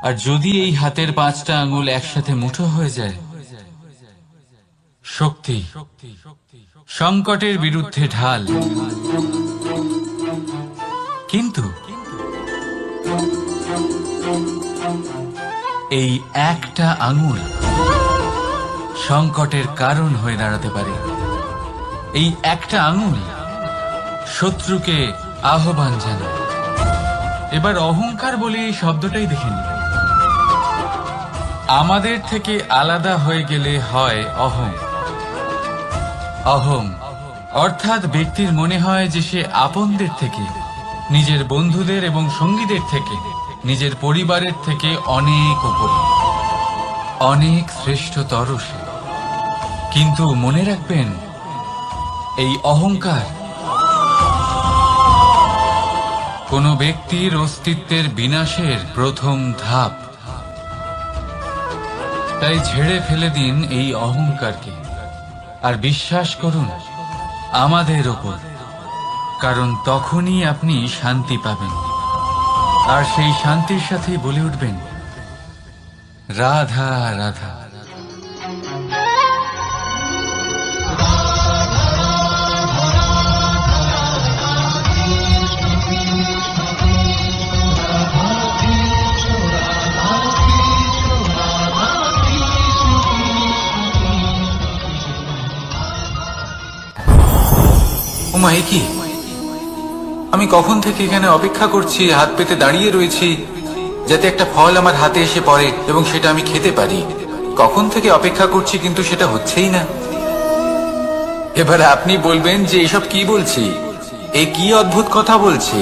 আর যদি এই হাতের 5টা আঙুল একসাথে মুঠো হয়ে যায়, শক্তি, সংকটের বিরুদ্ধে ঢাল। কিন্তু এই একটা আঙুল সংকটের কারণ হয়ে দাঁড়াতে পারে। এই একটা আঙুল শত্রুকে আহ্বান জানায়। এবার অহংকার বলে এই শব্দটাই দেখে নিন। আমাদের থেকে আলাদা হয়ে গেলে হয় অহং। অহং অর্থাৎ ব্যক্তির মনে হয় যে সে আপনদের থেকে, নিজের বন্ধুদের এবং সঙ্গীদের থেকে, নিজের পরিবারের থেকে অনেক উপরে, অনেক শ্রেষ্ঠতর সে। কিন্তু মনে রাখবেন, এই অহংকার কোন ব্যক্তির অস্তিত্বের বিনাশের প্রথম ধাপ। তাই ঝেড়ে ফেলে দিন এই অহংকারকে, আর বিশ্বাস করুন আমাদের ওপর, কারণ তখনই আপনি শান্তি পাবেন। আর সেই শান্তির সাথেই বলে উঠবেন, রাধা রাধা। ওমা, এ কি? আমি কখন থেকে এখানে অপেক্ষা করছি, হাত পেতে দাঁড়িয়ে রয়েছি যাতে একটা ফল আমার হাতে এসে পড়ে এবং সেটা আমি খেতে পারি। কখন থেকে অপেক্ষা করছি, কিন্তু সেটা হচ্ছেই না। এবার আপনি বলবেন যে এসব কি বলছি, এ কি অদ্ভুত কথা বলছি।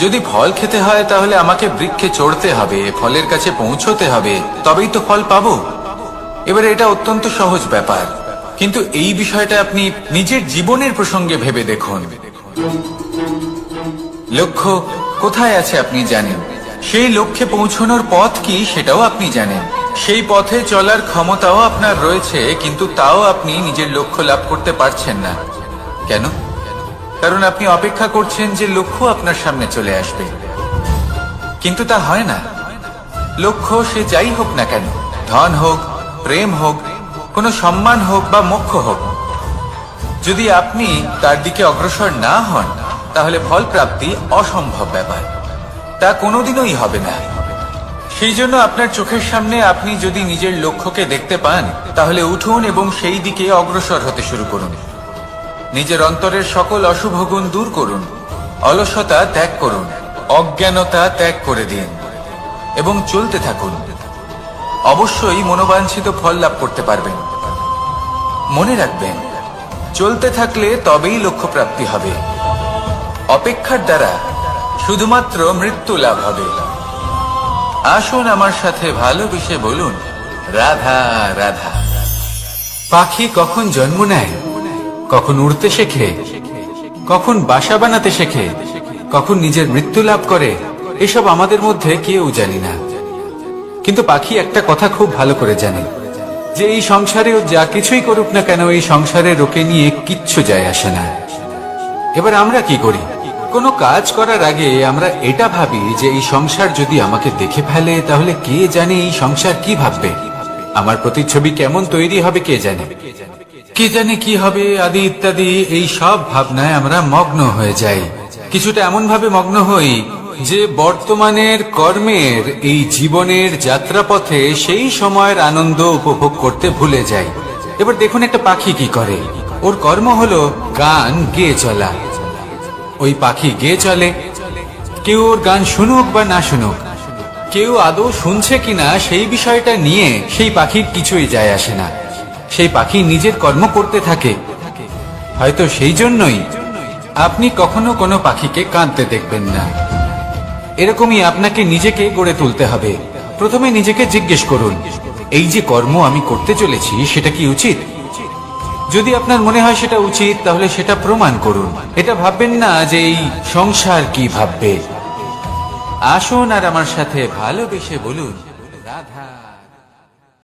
যদি ফল খেতে হয় তাহলে আমাকে বৃক্ষে চড়তে হবে, ফলের কাছে পৌঁছতে হবে, তবেই তো ফল পাবো। এবারে এটা অত্যন্ত সহজ ব্যাপার, কিন্তু এই বিষয়টা আপনি নিজের জীবনের প্রসঙ্গে ভেবে দেখুন। লক্ষ্য কোথায় আছে আপনি জানেন, সেই লক্ষ্যে পৌঁছানোর পথ কি সেটাও আপনি জানেন, সেই পথে চলার ক্ষমতাও আপনার রয়েছে, কিন্তু তাও আপনি নিজের লক্ষ্য লাভ করতে পারছেন না। কেন? কারণ আপনি অপেক্ষা করছেন যে লক্ষ্য আপনার সামনে চলে আসবে, কিন্তু তা হয় না। লক্ষ্য সে যাই হোক না কেন, ধন হোক, প্রেম হোক, কোনো সম্মান হোক বা মোক্ষ হোক, যদি আপনি তার দিকে অগ্রসর না হন তাহলে ফল প্রাপ্তি অসম্ভব ব্যাপার, তা কোনোদিনই হবে না। সেই জন্য আপনার চোখের সামনে আপনি যদি নিজের লক্ষ্যকে দেখতে পান, তাহলে উঠুন এবং সেই দিকে অগ্রসর হতে শুরু করুন। নিজের অন্তরের সকল অশুভ গুণ দূর করুন, অলসতা ত্যাগ করুন, অজ্ঞানতা ত্যাগ করে দিন এবং চলতে থাকুন। অবশ্যই মনোবাঞ্ছিত ফল লাভ করতে পারবেন। মনে রাখবেন, চলতে থাকলে তবেই লক্ষ্য প্রাপ্তি হবে। অপেক্ষার দ্বারা শুধুমাত্র মৃত্যু লাভ হবে। আসুন আমার সাথে ভালোবেসে বলুন, রাধা রাধা। পাখি কখন জন্ম নেয়, কখন উড়তে শেখে, কখন বাসা বানাতে শেখে, কখন নিজের মৃত্যু লাভ করে, এসব আমাদের মধ্যে কেউ জানি না। কিন্তু পাখি একটা কথা খুব ভালো করে জানে, যে এই সংসারে ও যা কিছুই করুক না কেন, এই সংসারের ওকে নিয়ে কিচ্ছু যায় আসে না। এবার আমরা কি করি? কোনো কাজ করার আগে আমরা এটা ভাবি যে এই সংসার যদি আমাকে দেখে ফেলে তাহলে কে জানে এই সংসার কি ভাববে, আমার প্রতিচ্ছবি কেমন তৈরি হবে কে জানে, কে জানে কি হবে আদি ইত্যাদি। এই সব ভাবনায় আমরা মগ্ন হয়ে যাই। কিছুটা এমন ভাবে মগ্ন হই যে বর্তমানের কর্মের এই জীবনের যাত্রাপথে সেই সময়ের আনন্দ উপভোগ করতে ভুলে যাই। এবার দেখুন একটা পাখি কি করে, ওর কর্ম হলো গান গেয়ে চলা। ওই পাখি গেয়ে চলে, কেউ ওর গান শুনুক বা না শুনুক, কেউ আদৌ শুনছে কিনা সেই বিষয়টা নিয়ে সেই পাখির কিছুই যায় আসে না। সেই পাখি নিজের কর্ম করতে থাকে। হয়তো সেই জন্যই আপনি কখনো কোনো পাখিকে কাঁদতে দেখবেন না। এরকমই আপনাকে নিজেকে গড়ে তুলতে হবে। প্রথমে নিজেকে জিজ্ঞেস করুন, এই যে কর্ম আমি করতে চলেছি সেটা কি উচিত? যদি আপনার মনে হয় সেটা উচিত, তাহলে সেটা প্রমাণ করুন। এটা ভাববেন না যে এই সংসার কি ভাববে। আসুন আর আমার সাথে ভালোবেসে বলুন, রাধা।